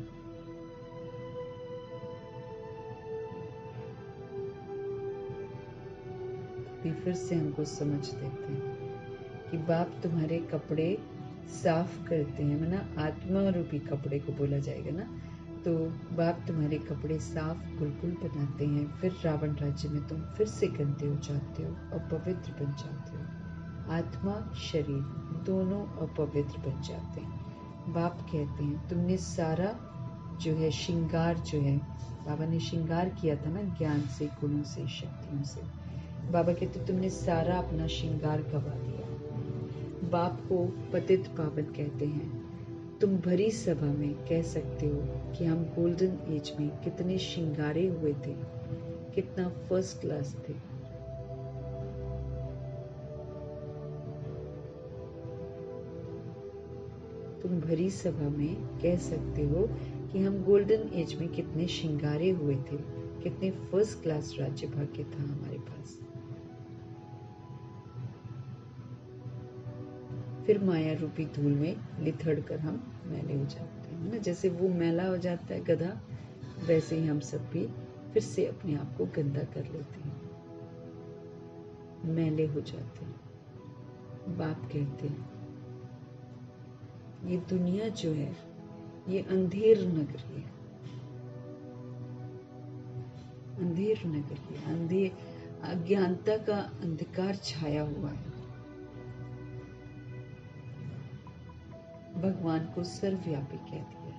Speaker 1: फिर से हमको समझ देते हैं कि बाप तुम्हारे कपड़े साफ करते हैं, ना आत्मा रूपी कपड़े को बोला जाएगा ना, तो बाप तुम्हारे कपड़े साफ गुलगुल बनाते हैं। फिर रावण राज्य में तुम फिर से गंदे हो जाते हो और पवित्र बन जाते हो। आत्मा शरीर दोनों अपवित्र बन जाते हैं। बाप कहते हैं तुमने सारा जो है श्रृंगार जो है, बाबा ने श्रृंगार किया था ना ज्ञान से, गुणों से, शक्तियों से। बाबा कहते तुमने सारा अपना श्रृंगार गवा दिया। बाप को पतित पावन कहते हैं। तुम भरी सभा में कह सकते हो कि हम गोल्डन एज में कितने श्रृंगारे हुए थे, कितना फर्स्ट क्लास थे। तुम भरी सभा में कह सकते हो कि हम गोल्डन एज में कितने श्रृंगारे हुए थे, कितने फर्स्ट क्लास राज्य भाग्य था हमारे पास। फिर माया रूपी धूल में लिथड़ कर हम मैले हो जाते हैं ना। जैसे वो मैला हो जाता है गधा, वैसे ही हम सब भी फिर से अपने आप को गंदा कर लेते हैं, मैले हो जाते हैं। बाप कहते हैं ये दुनिया जो है ये अंधेर नगरी है, अंधेर नगरी है, अंधेर अज्ञानता का अंधकार छाया हुआ है। भगवान को सर्वव्यापी कह दिया।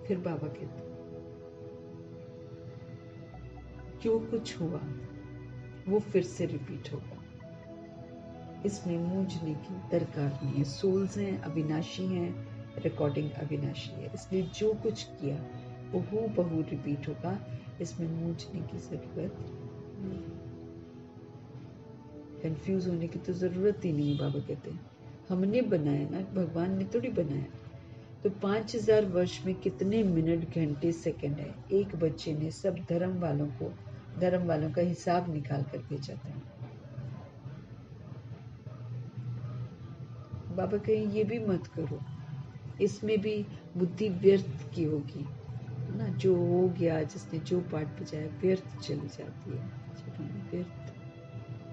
Speaker 1: फिर बाबा कहते जो कुछ हुआ वो फिर से रिपीट होगा, इसमें मूंझने की दरकार नहीं है। सोल्स हैं, अविनाशी हैं, रिकॉर्डिंग अविनाशी है, इसलिए जो कुछ किया वो हूबहू रिपीट होगा, इसमें मूंझने की जरूरत नहीं, कंफ्यूज होने की तो जरूरत ही नहीं। बाबा कहते हैं हमने बनाया ना, भगवान ने थोड़ी बनाया। तो 5000 वर्ष में कितने मिनट, घंटे, सेकंड है। एक बच्चे ने सब धर्म वालों का हिसाब निकाल कर भेजा था। बाबा कहें ये भी मत करो, इसमें भी बुद्धि व्यर्थ की होगी ना। जो हो गया, जिसने जो पाठ बजाया, व्यर्थ चली जाती है। जब हम व्यर्थ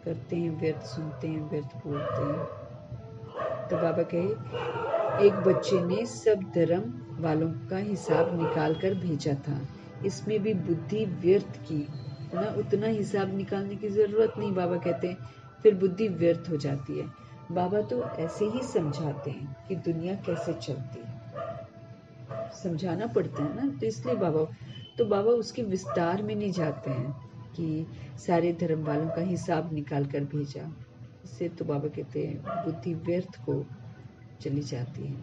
Speaker 1: करते हैं, व्यर्थ सुनते हैं, व्यर्थ बोलते हैं। तो बाबा कहे एक बच्चे ने सब धर्म वालों का हिसाब निकाल कर भेजा था, इसमें भी बुद्धि व्यर्थ की ना, उतना हिसाब निकालने की जरूरत नहीं। बाबा कहते हैं फिर बुद्धि व्यर्थ हो जाती है। बाबा तो ऐसे ही समझाते हैं कि दुनिया कैसे चलती है, समझाना पड़ता है ना, तो इसलिए बाबा उसके विस्तार में नहीं जाते हैं कि सारे धर्म वालों का हिसाब निकाल कर भेजा। इससे तो बाबा कहते हैं बुद्धि व्यर्थ को चली जाती है।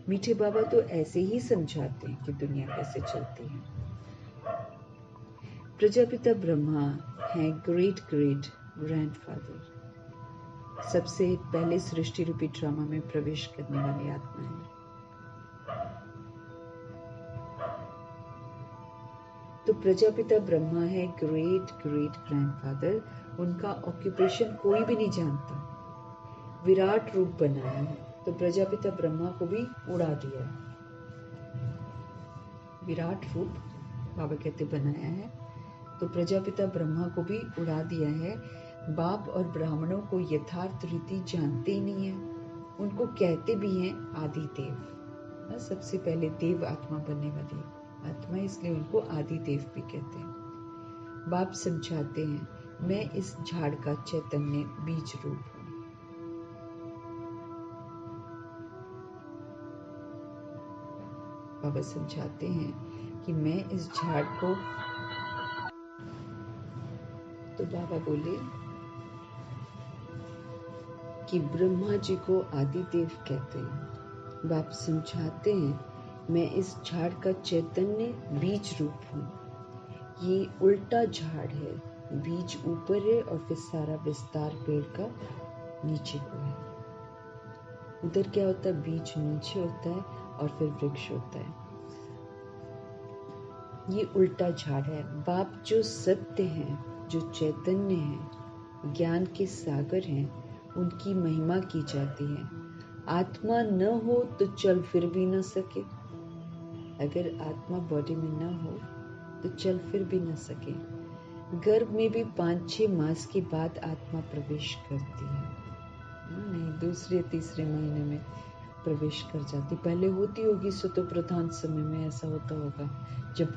Speaker 1: मीठे बाबा तो ऐसे ही समझाते हैं कि दुनिया कैसे चलती है। प्रजापिता ब्रह्मा है ग्रेट ग्रैंडफादर, सबसे पहले सृष्टि रूपी ड्रामा में प्रवेश करने वाली आत्मा है। तो प्रजापिता ब्रह्मा है ग्रेट ग्रैंडफादर, उनका ऑक्यूपेशन कोई भी नहीं जानता। विराट रूप बनाया है, तो प्रजापिता ब्रह्मा को भी उड़ा दिया है। विराट रूप बाबा कहते बनाया है, तो प्रजापिता ब्रह्मा को भी उड़ा दिया है। बाप और ब्राह्मणों को यथार्थ रीति जानते ही नहीं है, उनको कहते भी हैं आदि देव, सबसे पहले देव आत्मा बनने वाली आत्मा, इसलिए उनको आदि देव भी कहते हैं। बाप समझाते हैं मैं इस झाड़ का चैतन्य बीज रूप हूँ। बाबा समझाते हैं कि मैं इस झाड़ को, तो बाबा बोले कि ब्रह्मा जी को आदि देव कहते हैं। बाप समझाते हैं मैं इस झाड़ का चैतन्य बीज रूप हूँ। ये उल्टा झाड़ है, बीज ऊपर है और फिर सारा विस्तार पेड़ का नीचे को है। उधर क्या होता है, बीज नीचे होता है और फिर वृक्ष होता है। ये उल्टा झाड़ है। बाप जो सत्य है, जो चैतन्य है, ज्ञान के सागर हैं, उनकी महिमा की जाती है। आत्मा न हो तो चल फिर भी न सके। अगर आत्मा बॉडी में न हो तो चल फिर भी न सके। गर्भ में भी 5-6 मास के बाद आत्मा प्रवेश करती है, नहीं दूसरे तीसरे महीने में प्रवेश कर जाती। पहले होती होगी सतो प्रधान समय में ऐसा होता होगा, जब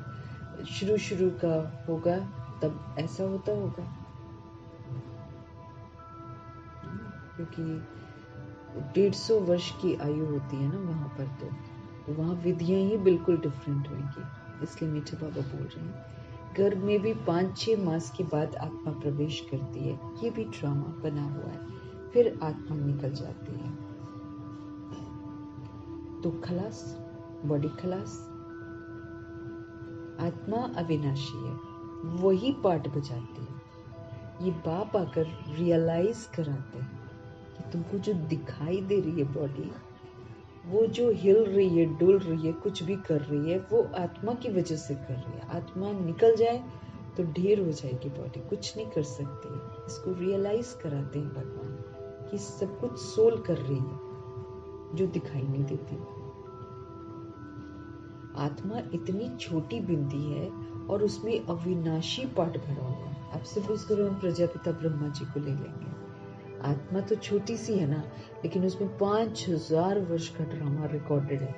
Speaker 1: शुरू का होगा तब ऐसा होता होगा, क्योंकि 150 वर्ष की आयु होती है ना वहां पर, तो वहां विधियां ही बिल्कुल डिफरेंट होंगी। इसलिए मीठे बाबा बोल रहे हैं गर्भ में भी 5-6 मास के बाद आत्मा प्रवेश करती है, ये भी ड्रामा बना हुआ है, फिर आत्मा निकल जाती है। तो खलास, बॉडी खलास। आत्मा अविनाशी है, वही पार्ट बजाती है। ये बाप आकर रियलाइज कराते हैं कि तुमको जो दिखाई दे रही है बॉडी, वो जो हिल रही है, डुल रही है, कुछ भी कर रही है, वो आत्मा की वजह से कर रही है। आत्मा निकल जाए तो ढेर हो जाएगी बॉडी, कुछ नहीं कर सकती। इसको रियलाइज कराते हैं भगवान कि सब कुछ सोल कर रही है जो दिखाई नहीं देती। आत्मा इतनी छोटी बिंदी है और उसमें अविनाशी पार्ट भरा हुआ है। आप सपोज करो हम प्रजापिता ब्रह्मा जी को ले लेंगे, आत्मा तो छोटी सी है ना, लेकिन उसमें 5000 वर्ष का ड्रामा रिकॉर्डेड है।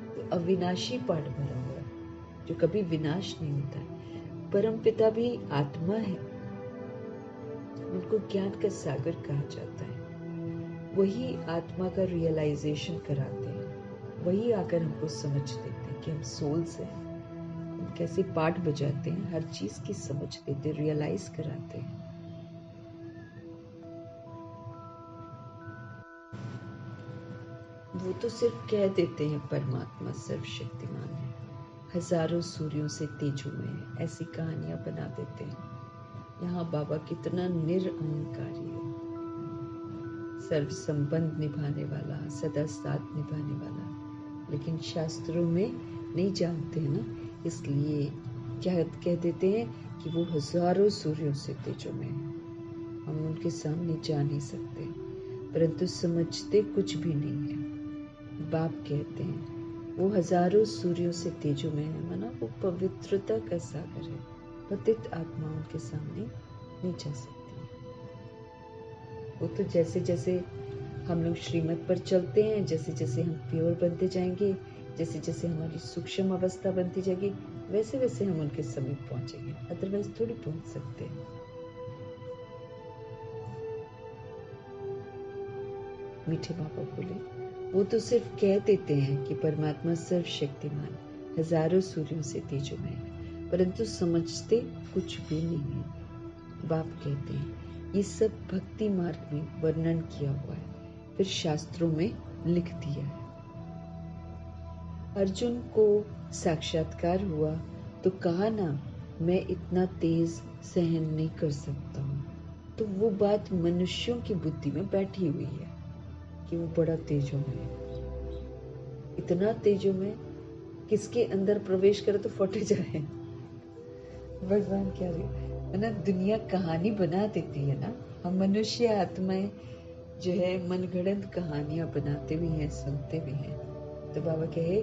Speaker 1: तो अविनाशी पार्ट भरा हुआ है जो कभी विनाश नहीं होता है। परम पिता भी आत्मा है, उनको ज्ञान का सागर कहा जाता है। वही आत्मा का रियलाइजेशन कराते हैं, वही आकर हमको समझ देते हैं कि हम सोल्स हैं, हम कैसे पार्ट बजाते हैं, हर चीज की समझ देते, रियलाइज कराते हैं। वो तो सिर्फ कह देते हैं परमात्मा सर्वशक्तिमान है, हजारों सूर्यों से तेजो में है, ऐसी कहानियां बना देते हैं। यहाँ बाबा कितना निरअहंकारी है, सर्व संबंध निभाने वाला, सदा साथ निभाने वाला, लेकिन शास्त्रों में नहीं जानते हैं ना, इसलिए क्या कह देते हैं कि वो हजारों सूर्यों से तेजो में है, हम उनके सामने जा नहीं सकते, परंतु समझते कुछ भी नहीं है। बाप कहते हैं वो हजारों सूर्यों से तेजो में है, माना वो पवित्रता का सागर है, पतित आत्मा उनके सामने नहीं जा सकती। वो तो जैसे जैसे हम लोग श्रीमत पर चलते हैं, जैसे जैसे हम प्योर बनते जाएंगे, जैसे जैसे हमारी सूक्ष्म अवस्था बनती जाएगी, वैसे वैसे हम उनके समीप पहुंचेंगे, अदरवाइज थोड़ी पहुंच सकते हैं। मीठे बाबा बोले वो तो सिर्फ कह देते हैं कि परमात्मा सर्वशक्तिमान, हजारों सूर्यों से तेजो में है, परंतु समझते कुछ भी नहीं है। बाप कहते हैं ये सब भक्ति मार्ग में वर्णन किया हुआ है, फिर शास्त्रों में लिख दिया है। अर्जुन को साक्षात्कार हुआ तो कहा ना, मैं इतना तेज सहन नहीं कर सकता हूँ, तो वो बात मनुष्यों की बुद्धि में बैठी हुई है कि वो बड़ा तेजो में है। इतना तेजो में किसके अंदर प्रवेश करे तो फट जाए। भगवान क्या है ना, दुनिया कहानी बना देती है ना, हम मनुष्य आत्माएं जो है मनगढ़ंत कहानियां बनाते भी हैं, सुनते भी हैं। तो बाबा कहे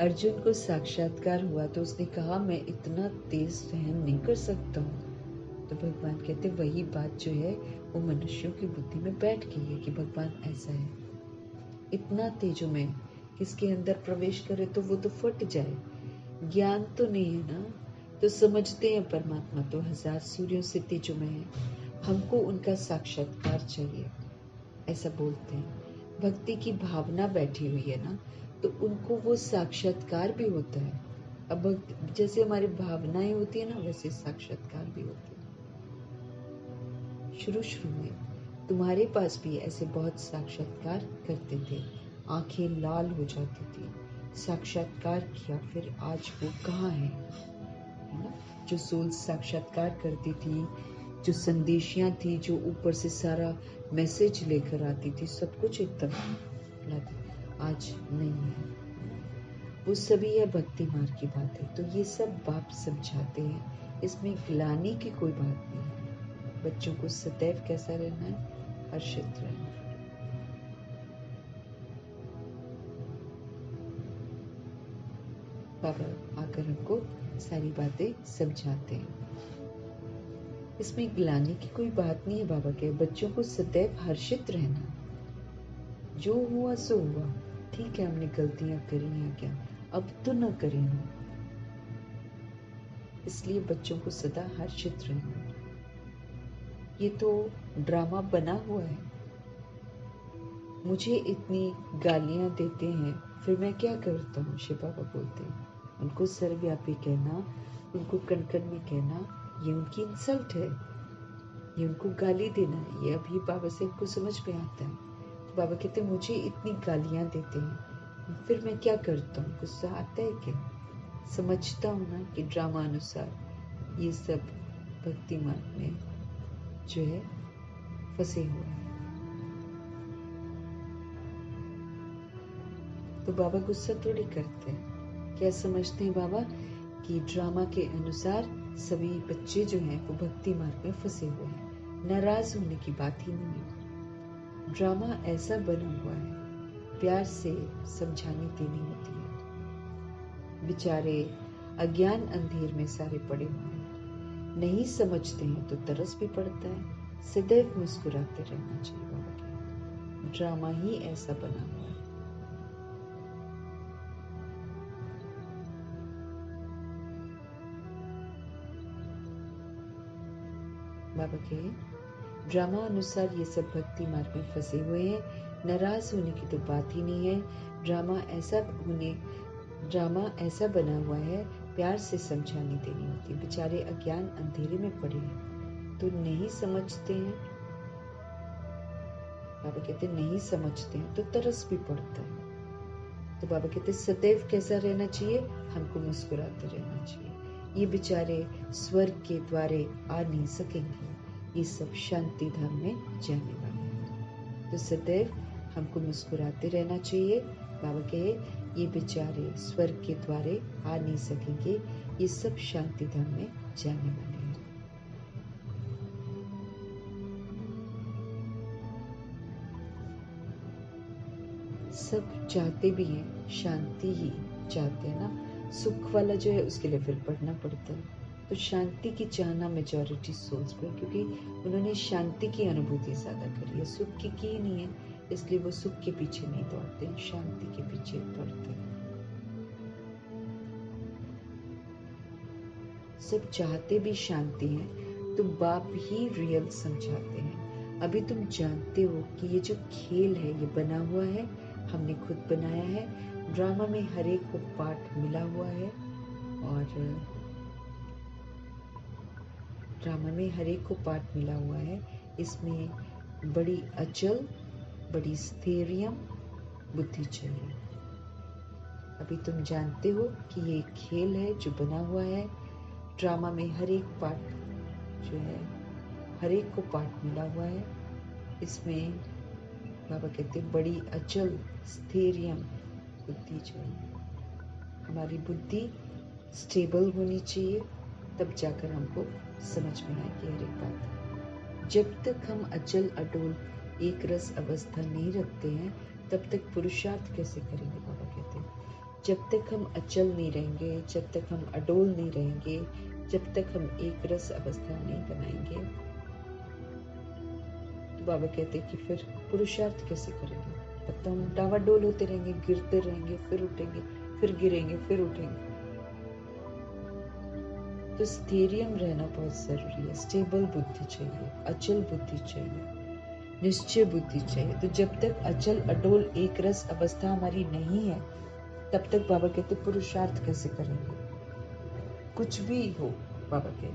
Speaker 1: अर्जुन को साक्षात्कार हुआ तो उसने कहा मैं इतना तेज सहन नहीं कर सकता हूँ। तो भगवान कहते वही बात जो है वो मनुष्यों की बुद्धि में बैठ गई है कि भगवान ऐसा है, इतना तेजो में किसके अंदर प्रवेश करे तो वो तो फट जाए। ज्ञान तो नहीं है ना, तो समझते हैं परमात्मा तो हजार सूर्यों से तेजो में है, हमको उनका साक्षात्कार चाहिए, ऐसा बोलते हैं। भक्ति की भावना बैठी हुई है ना, तो उनको वो साक्षात्कार भी होता है। अब जैसे हमारी भावनाएं होती है ना, वैसे साक्षात्कार भी होते हैं। शुरू शुरू में तुम्हारे पास भी ऐसे बहुत साक्षात्कार करते थे, आंखें लाल हो जाती थी, साक्षात्कार किया, फिर आज वो कहाँ है ना? जो सोल साक्षात्कार करती थी, जो संदेशियां थी, जो ऊपर से सारा मैसेज लेकर आती थी, सब कुछ एकदम आज नहीं है। वो सभी है भक्ति मार्ग की बात है, तो ये सब बाप समझाते हैं, इसमें ग्लानि की कोई बात नहीं है। बच्चों को सदैव कैसा रहना है, हर्षित रहना है। बाबा आकर हमको सारी बातें समझाते हैं, इसमें ग्लानि की कोई बात नहीं है। बाबा के बच्चों को सदैव हर्षित रहना, जो हुआ सो हुआ, ठीक है हमने गलतियां करी हैं क्या, अब तो न करें। इसलिए बच्चों को सदा हर्षित रहना। ये तो ड्रामा बना हुआ है। मुझे इतनी गालियां देते हैं, फिर मैं क्या करता हूँ? शिव बाबा बोलते हैं, उनको सर्वव्यापी कहना, उनको कण कण में कहना, ये उनकी इंसल्ट है, ये उनको गाली देना है। ये अभी बाबा से उनको समझ में आता है। तो बाबा कहते हैं मुझे इतनी गालियां देते हैं, फिर मैं क्या करता हूँ? गुस्सा आता है क्या? समझता हूँ ना कि ड्रामा अनुसार ये सब भक्ति मार्ग में जो है फंसे हुए हैं। तो बाबा गुस्सा थोड़ी करते हैं। क्या समझते हैं बाबा कि ड्रामा के अनुसार सभी बच्चे जो हैं वो भक्ति मार्ग में फंसे हुए हैं। नाराज होने की बात ही नहीं है। ड्रामा ऐसा बना हुआ है, प्यार से समझानी देनी होती है। बेचारे अज्ञान अंधेर में सारे पड़े हुए हैं, नहीं समझते हैं तो तरस भी पड़ता है। सदैव मुस्कुराते रहना चाहिए बाबा के। ड्रामा ही ऐसा बना हुआ है। बाबा के ड्रामा अनुसार ये सब भक्ति मार्ग में फंसे हुए हैं। नाराज होने की तो बात ही नहीं है। ड्रामा ऐसा बना हुआ है, प्यार से समझानी देनी होती है। बेचारे अज्ञान अंधेरे में पड़े हैं तो नहीं समझते हैं। बाबा कहते नहीं समझते हैं तो तरस भी पड़ता है। तो बाबा कहते सदैव कैसा रहना चाहिए? हमको मुस्कुराते रहना चाहिए। ये बेचारे स्वर्ग के द्वारे आ नहीं सकेंगे, ये सब शांति धाम में जाने वाले हैं। तो सदैव हमको मुस्कुराते रहना चाहिए। बाबा कहे ये बेचारे स्वर्ग के द्वारे आ नहीं सकेंगे, ये सब शांति धाम में जाने वाले हैं। सब चाहते भी हैं, शांति ही चाहते हैं ना। सुख वाला जो है उसके लिए फिर पढ़ना पड़ता है। तो शांति की चाहना मेजॉरिटी सोल्स को, क्योंकि उन्होंने शांति की अनुभूति ज्यादा करी है, सुख की नहीं है, इसलिए वो सुख के पीछे नहीं दौड़ते, शांति के पीछे दौड़ते हैं। सब चाहते भी शांति है, तो बाप ही रियल समझाते हैं। अभी तुम जानते हो कि ये जो खेल है ये बना हुआ है, हमने खुद बनाया है। ड्रामा में हर एक को पार्ट मिला हुआ है, और ड्रामा में हर एक को पार्ट मिला हुआ है। इसमें बड़ी अचल, बड़ी स्थैर्य बुद्धि चाहिए। अभी तुम जानते हो कि ये खेल है जो बना हुआ है। ड्रामा में हर एक पार्ट जो है, हर एक को पार्ट मिला हुआ है। इसमें बाबा कहते बड़ी अचल स्थैर्य बुद्धि चाहिए। हमारी बुद्धि स्टेबल होनी चाहिए, तब जाकर हमको समझ में आएगी हर एक बात। जब तक हम अचल अडोल एक रस अवस्था नहीं रखते हैं, तब तक पुरुषार्थ कैसे करेंगे? बाबा कहते हैं जब तक हम अचल नहीं रहेंगे, जब तक हम अडोल नहीं रहेंगे, जब तक हम एक रस अवस्था नहीं बनाएंगे, तो बाबा कहते हैं कि फिर पुरुषार्थ कैसे करेंगे? तब तो हम डावाडोल होते रहेंगे, गिरते रहेंगे, फिर उठेंगे, फिर गिरेंगे, फिर उठेंगे। तो स्थैर्य रहना बहुत जरूरी है। स्टेबल बुद्धि चाहिए, अचल बुद्धि चाहिए, निश्चय बुद्धि चाहिए। तो जब तक अचल अडोल एक रस अवस्था हमारी नहीं है, तब तक बाबा कहते पुरुषार्थ कैसे करेंगे? कुछ भी हो, बाबा कहते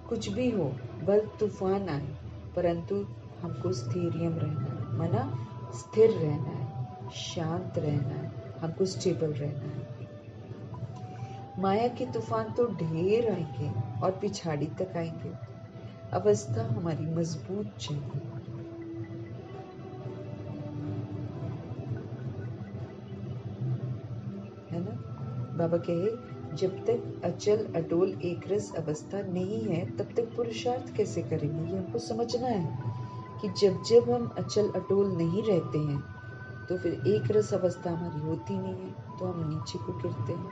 Speaker 1: कुछ भी हो, बल तूफान आए, परंतु हमको स्थैर्य रहना है, माना स्थिर रहना है, शांत रहना है, हमको स्टेबल रहना है। माया के तूफान तो ढेर आएंगे और पिछाड़ी तक आएंगे। अवस्था हमारी मजबूत चाहिए। है ना? बाबा कहे जब तक अचल अडोल एक रस अवस्था नहीं है, तब तक पुरुषार्थ कैसे करेंगे? ये हमको समझना है कि जब जब हम अचल अडोल नहीं रहते हैं, तो फिर एक रस अवस्था हमारी होती नहीं है, तो हम नीचे को गिरते हैं।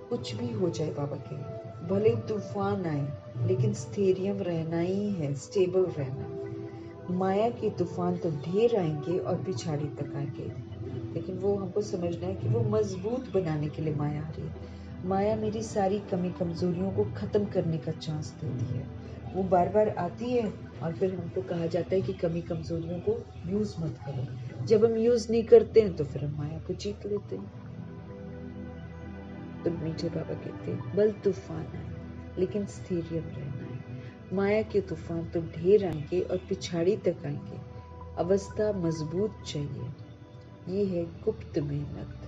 Speaker 1: कुछ भी हो जाए, बाबा के भले तूफान आए, लेकिन स्थैर्य रहना ही है, स्टेबल रहना। माया के तूफान तो ढेर आएंगे और पिछाड़ी तक आएंगे, लेकिन वो हमको समझना है कि वो मजबूत बनाने के लिए माया आ रही है। माया मेरी सारी कमी कमजोरियों को खत्म करने का चांस देती है। वो बार बार आती है और फिर हमको कहा जाता है कि कमी कमजोरियों को यूज मत करो। जब हम यूज नहीं करते हैं तो फिर हम माया को जीत लेते हैं। तो मीठे बाबा कहते हैं बल तूफान आए लेकिन स्थैर्य रहना है। माया के तूफान तो ढेर आएंगे और पिछाड़ी तक आएंगे, अवस्था मजबूत चाहिए। ये है गुप्त मेहनत।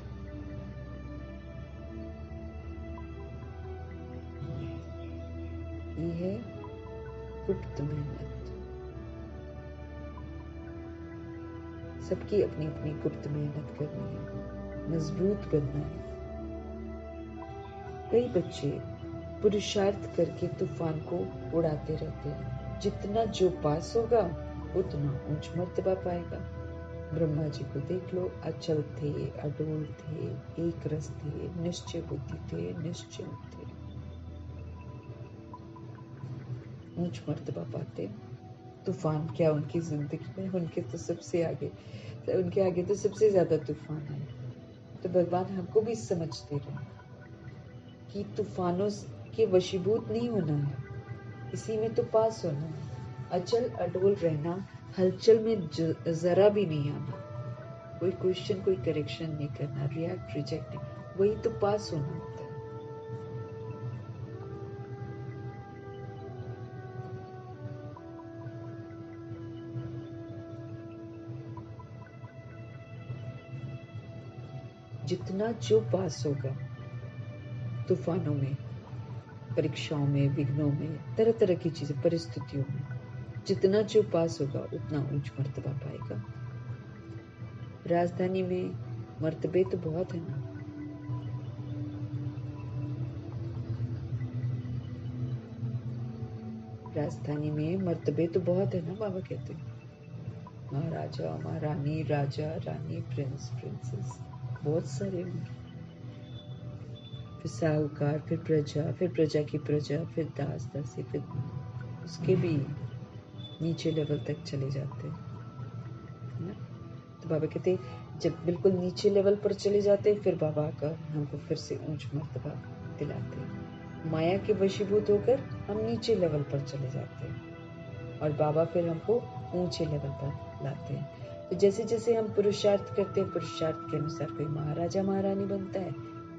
Speaker 1: ये है गुप्त मेहनत। सबकी अपनी अपनी गुप्त मेहनत करनी है, मजबूत बनना है। कई बच्चे पुरुषार्थ करके तूफान को उड़ाते रहते हैं। जितना जो पास होगा उतना ऊंच मर्तबा पाएगा। ब्रह्मा जी को देख लो, अचल थे, अडोल थे, एक रस थे, निश्चय बुद्धि थे, निश्चल थे, ऊंच मर्तबा पाते। तूफान क्या उनकी जिंदगी में, उनके तो सबसे आगे, उनके आगे तो सबसे ज्यादा तूफान है। तो भगवान हमको भी समझ दे रहे हैं कि तूफानों के वशीभूत नहीं होना है, इसी में तो पास होना है। अचल अडोल रहना, हलचल में जरा भी नहीं आना, कोई क्वेश्चन कोई करेक्शन नहीं करना, रिएक्ट रिजेक्ट नहीं, वही तो पास होना होता है। जितना जो पास होगा तूफानों में, परीक्षाओं में, विघ्नों में, तरह तरह की चीजें, परिस्थितियों में, जितना जो पास होगा उतना ऊंच मर्तबा पाएगा। राजधानी में मर्तबे तो बहुत है ना। राजधानी में मर्तबे तो बहुत है ना, बाबा कहते हैं। महाराजा, महारानी, राजा, रानी, प्रिंस, प्रिंसेस, बहुत सारे होंगे। फिर साहूकार, फिर प्रजा की प्रजा, फिर दास दासी, फिर उसके भी नीचे लेवल तक चले जाते हैं ना। तो बाबा कहते जब बिल्कुल नीचे लेवल पर चले जाते हैं फिर बाबा आकर हमको फिर से ऊंच मर्तबा दिलाते हैं। माया के वशीभूत होकर हम नीचे लेवल पर चले जाते हैं और बाबा फिर हमको ऊंचे लेवल पर लाते हैं। तो जैसे जैसे हम पुरुषार्थ करते हैं, पुरुषार्थ के अनुसार कोई महाराजा महारानी बनता है,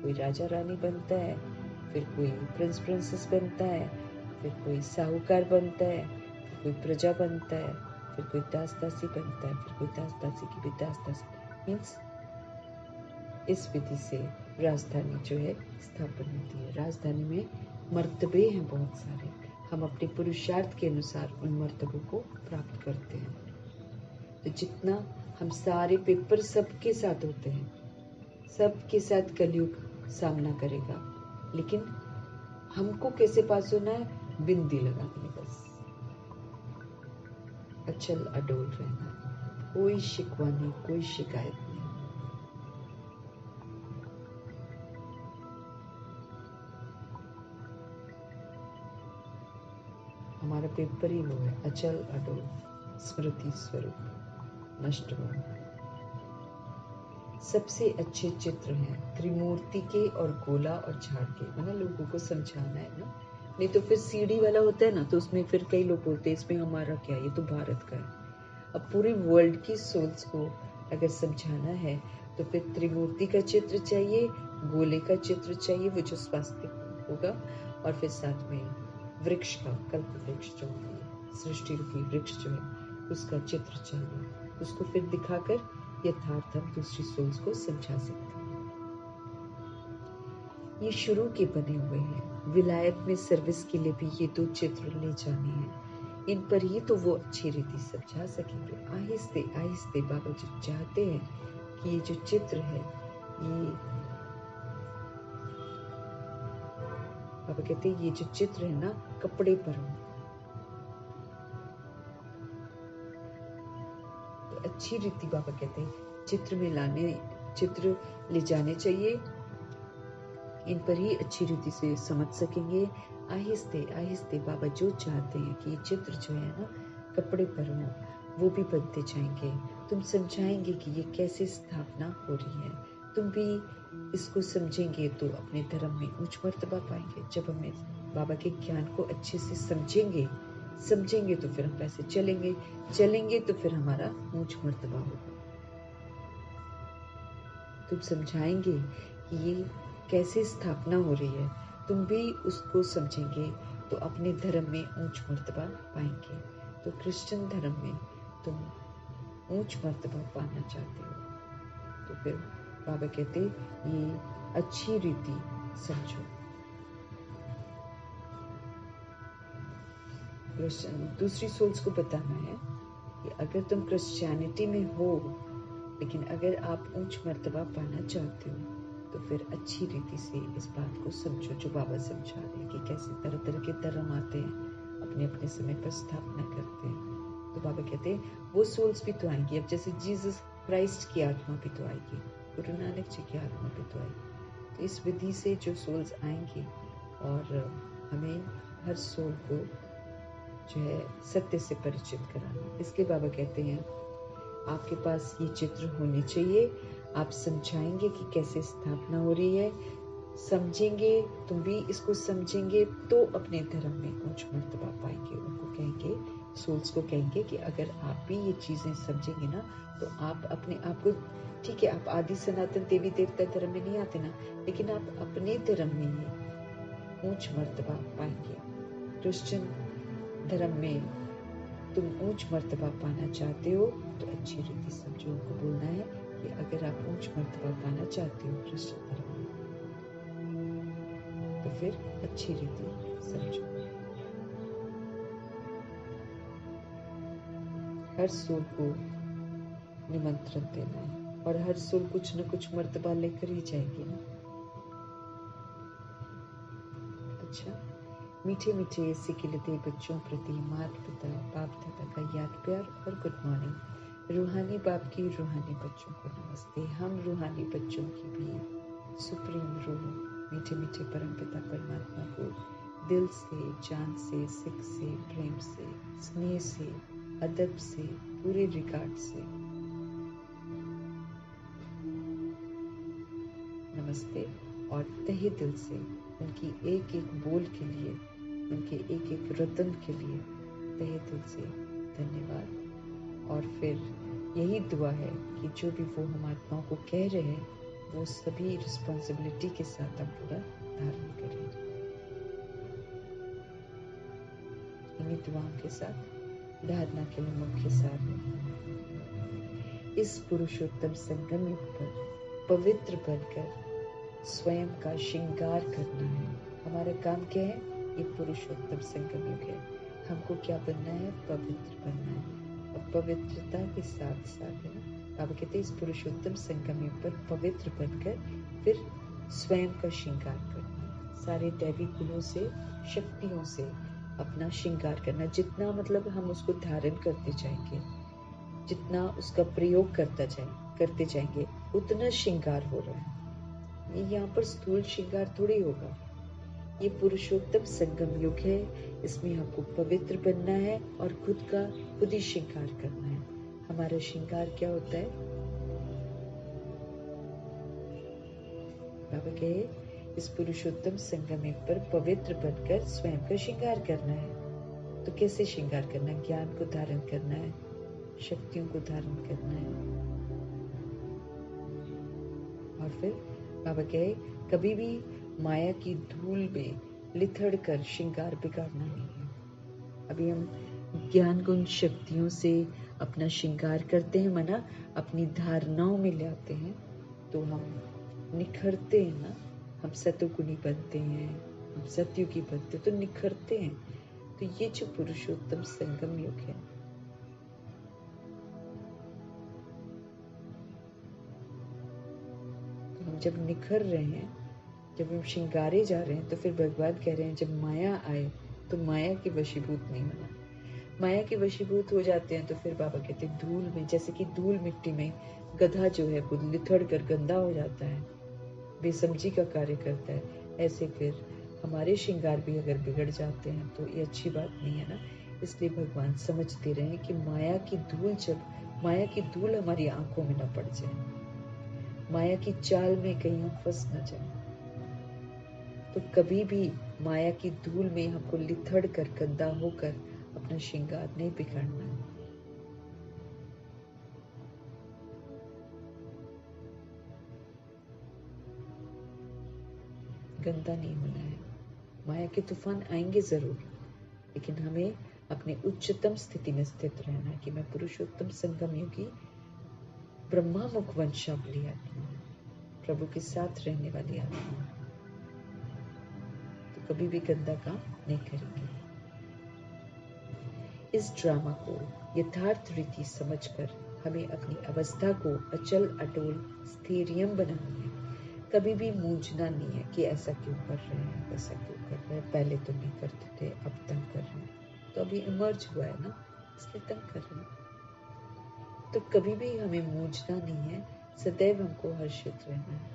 Speaker 1: कोई राजा रानी बनता है, फिर कोई प्रिंस प्रिंसेस बनता है, फिर कोई साहूकार बनता है, फिर कोई प्रजा बनता है, फिर कोई दास दासी बनता है, फिर कोई दास दासी की भी दास दासी। मीन्स इस विधि से राजधानी जो है स्थापन होती है। राजधानी में मर्तबे हैं बहुत सारे, हम अपने पुरुषार्थ के अनुसार उन मर्तबों को प्राप्त करते हैं। तो जितना हम सारे पेपर सबके साथ होते हैं, सबके साथ कलयुग सामना करेगा, लेकिन हमको कैसे पास होना है? बिंदी लगानी है बस। अचल अडोल रहना, कोई शिकवा नहीं, कोई शिकायत नहीं। हमारा पेपर ही वो है, अचल अडोल, स्मृति स्वरूप, नष्ट होना। सबसे अच्छे चित्र हैं त्रिमूर्ति के और गोला और झाड़ के। मतलब लोगों को समझाना है ना, नहीं तो फिर सीढ़ी वाला होता है ना, तो उसमें फिर कई लोग बोलते हैं इसमें हमारा क्या, ये तो भारत का है। अब पूरे वर्ल्ड की सोल्स को अगर समझाना है तो फिर त्रिमूर्ति का चित्र चाहिए, गोले का चित्र चाहिए, वो जो स्वास्थ्य होगा, और फिर साथ में वृक्ष का, कल्प वृक्ष जो है, सृष्टि रूपी वृक्ष जो है, उसका चित्र चाहिए। उसको फिर दिखाकर यथार्थ हम दूसरी सोल्स को समझा सकते हैं। ये शुरू के बने हुए हैं, विलायत में सर्विस के लिए भी ये 2 चित्र ले जाने हैं। इन पर ही तो वो अच्छी रीति समझा सकेंगे। आहिस्ते आहिस्ते बाबा जी चाहते हैं कि ये जो चित्र है, ये बाबा कहते हैं ये जो चित्र है ना, कपड़े पर हो। तो अच्छी रीति बाबा कहते हैं चित्र ले जाने चाहिए। इन पर ही अच्छी रीति से समझ सकेंगे। आहिस्ते आहिस्ते बाबा जो चाहते हैं कि ये चित्र जो है ना कपड़े पर हो, वो भी बनते जाएंगे। तुम समझाएंगे कि ये कैसे स्थापना हो रही है। तुम भी इसको समझेंगे तो अपने धर्म में उच्च मर्तबा पाएंगे। जब हमें बाबा के ज्ञान को अच्छे से समझेंगे तो फिर हम पैसे चलेंगे तो फिर हमारा ऊंच मर्तबा होगा। तुम समझाएंगे कि ये कैसे स्थापना हो रही है, तुम भी उसको समझेंगे तो अपने धर्म में ऊंच मर्तबा पाएंगे। तो क्रिश्चियन धर्म में तुम ऊंच मर्तबा पाना चाहते हो तो फिर बाबा कहते ये अच्छी रीति समझो। दूसरी सोल्स को बताना है कि अगर तुम क्रिश्चियनिटी में हो लेकिन अगर आप ऊंच मर्तबा पाना चाहते हो तो फिर अच्छी रीति से इस बात को समझो जो बाबा समझा रहे हैं कि कैसे तरह तरह के धर्म आते हैं, अपने अपने समय पर स्थापना करते हैं। तो बाबा कहते हैं वो सोल्स भी तो आएंगी। अब जैसे जीसस क्राइस्ट की आत्मा भी तो आएगी, गुरु नानक जी की आत्मा भी तो आएगी। तो इस विधि से जो सोल्स आएंगी और हमें हर सोल को जो है सत्य से परिचित कराना। इसके बाबा कहते हैं आपके पास ये चित्र होने चाहिए। आप समझाएंगे कि कैसे स्थापना हो रही है, समझेंगे, तुम भी इसको समझेंगे तो अपने धर्म में उच्च मर्तबा पाएंगे। उनको कहेंगे, सोल्स को कहेंगे कि अगर आप भी ये चीजें समझेंगे ना तो आप अपने आप को, ठीक है आप आदि सनातन देवी देवता धर्म में नहीं आते ना, लेकिन आप अपने धर्म में ही ऊंच मर्तबा पाएंगे। क्रिश्चियन धर्म में तुम ऊंच मर्तबा पाना चाहते हो तो अच्छी रीति समझो। उनको बोलना है कि अगर आप ऊंच मर्तबा पाना चाहते हो क्रिश्चियन धर्म में तो फिर अच्छी रीति समझो। हर सोल को निमंत्रण देना है और हर सोल कुछ न कुछ मर्तबा लेकर ही जाएगी ना। अच्छा, मीठे मीठे सिखिलते बच्चों प्रति माता पिता बाप दादा का याद प्यार और गुड मॉर्निंग। रूहानी बाप की रूहानी बच्चों को नमस्ते। हम रूहानी बच्चों की भी सुप्रीम रूह मीठे मीठे परम पिता परमात्मा को दिल से, जान से, सिख से, प्रेम से, स्नेह से, अदब से, पूरे रिगार्ड से नमस्ते और तहे दिल से उनकी एक एक बोल के लिए, उनके एक एक रतन के लिए तहे दिल से धन्यवाद। और फिर यही दुआ है कि जो भी वो हम आत्माओं को कह रहे हैं वो सभी रिस्पॉन्सिबिलिटी के साथ हम पूरा धारण करें। इन्हीं दुआओं के साथ धारणा के लिए मुख्य सार है, इस पुरुषोत्तम संगम युग पर पवित्र बनकर स्वयं का श्रृंगार करना है। हमारा काम क्या है? ये पुरुषोत्तम संगम युग है। हमको क्या बनना है? पवित्र बनना है। और पवित्रता के साथ साथ है ना, बाबा कहते हैं इस पुरुषोत्तम संगम युग पर पवित्र बनकर फिर स्वयं का श्रृंगार करना, सारे दैवी गुणों से, शक्तियों से अपना श्रृंगार करना। जितना मतलब हम उसको धारण करते जाएंगे, जितना उसका प्रयोग करते जाएंगे उतना श्रृंगार हो रहा है। ये यहाँ पर स्थूल श्रृंगार थोड़ी होगा। ये पुरुषोत्तम संगम युग है, इसमें हमको पवित्र बनना है और खुद ही श्रृंगार करना है। हमारा श्रृंगार क्या होता है? बाबा कहे इस पुरुषोत्तम संगम युग पर पवित्र बनकर स्वयं का श्रृंगार करना है। तो कैसे श्रृंगार करना है? ज्ञान को धारण करना है, शक्तियों को धारण करना है। और फिर बाबा कहे कभी भी माया की धूल में लिथड़ कर श्रृंगार बिगाड़ना नहीं है। अभी हम ज्ञान गुण शक्तियों से अपना श्रृंगार करते हैं, मना अपनी धारणाओं में ले आते हैं तो हम निखरते हैं ना, हम सतोगुणी बनते हैं, हम सत्युगी बनते तो निखरते हैं। तो ये जो पुरुषोत्तम संगम युग है, तो हम जब निखर रहे हैं, जब हम श्रृंगारे जा रहे हैं तो फिर भगवान कह रहे हैं जब माया आए तो माया के वशीभूत नहीं होना। माया के वशीभूत हो जाते हैं तो फिर बाबा कहते हैं धूल में, जैसे कि धूल मिट्टी में गधा जो है वो लिथड़ कर गंदा हो जाता है, बेसमझी का कार्य करता है, ऐसे फिर हमारे श्रृंगार भी अगर बिगड़ जाते हैं तो ये अच्छी बात नहीं है ना। इसलिए भगवान समझते रहे कि माया की धूल हमारी आंखों में न पड़ जाए, माया की चाल में कहीं हम फंस न जाए। तो कभी भी माया की धूल में हमको लिथड़ कर गंदा होकर अपना श्रृंगार नहीं बिगाड़ना है। गंदा नहीं होना है। माया के तूफान आएंगे जरूर, लेकिन हमें अपने उच्चतम स्थिति में स्थित रहना है कि मैं पुरुषोत्तम संगम योगी ब्रह्मा मुख वंशावली आत्मा, प्रभु के साथ रहने वाली आत्मा, तो कभी भी गंदा काम नहीं करेंगे। इस ड्रामा को यथार्थ रीति समझकर हमें अपनी अवस्था को अचल अटोल स्थैर्यम बनानी है। कभी भी मूंझना नहीं है कि ऐसा क्यों कर रहे हैं, वैसा क्यों कर रहे हैं, पहले तो नहीं करते थे, अब तंग कर रहे हैं, तो अभी इमर्ज हुआ है ना, इसलिए तंग कर रहे हैं। तो कभी भी हमें मूंझना नहीं है, सदैव हमको हर्षित रहना है,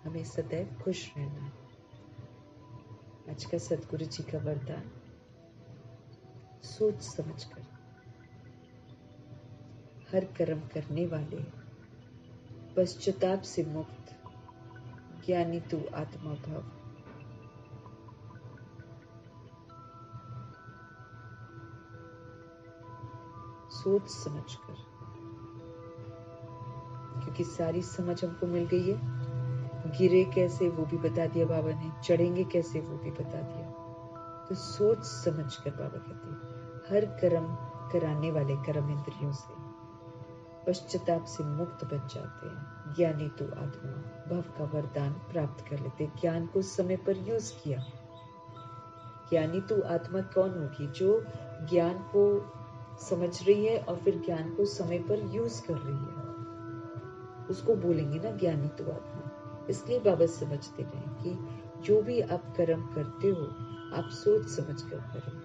Speaker 1: हमें सदैव खुश रहना है। आज का सतगुरु जी का वरदान, सोच समझकर हर कर्म करने वाले पश्चाताप से मुक्त ज्ञानी तू आत्मा भव। सोच समझकर, क्योंकि सारी समझ हमको मिल गई है। गिरे कैसे वो भी बता दिया बाबा ने, चढ़ेंगे कैसे वो भी बता दिया। तो सोच समझकर बाबा कहते हैं हर कर्म कराने वाले कर्म इंद्रियों से पश्चाताप से मुक्त बन जाते हैं। ज्ञानी तो आत्मा भव का वरदान प्राप्त कर लेते। ज्ञान को समय पर यूज किया। ज्ञानी तो आत्मा कौन होगी? जो ज्ञान को समझ रही है और फिर ज्ञान को समय पर यूज कर रही है, उसको बोलेंगे ना ज्ञानी तो आत्मा। इसलिए बाबा समझते रहे कि जो भी आप कर्म करते हो, आप सोच समझ कर करो।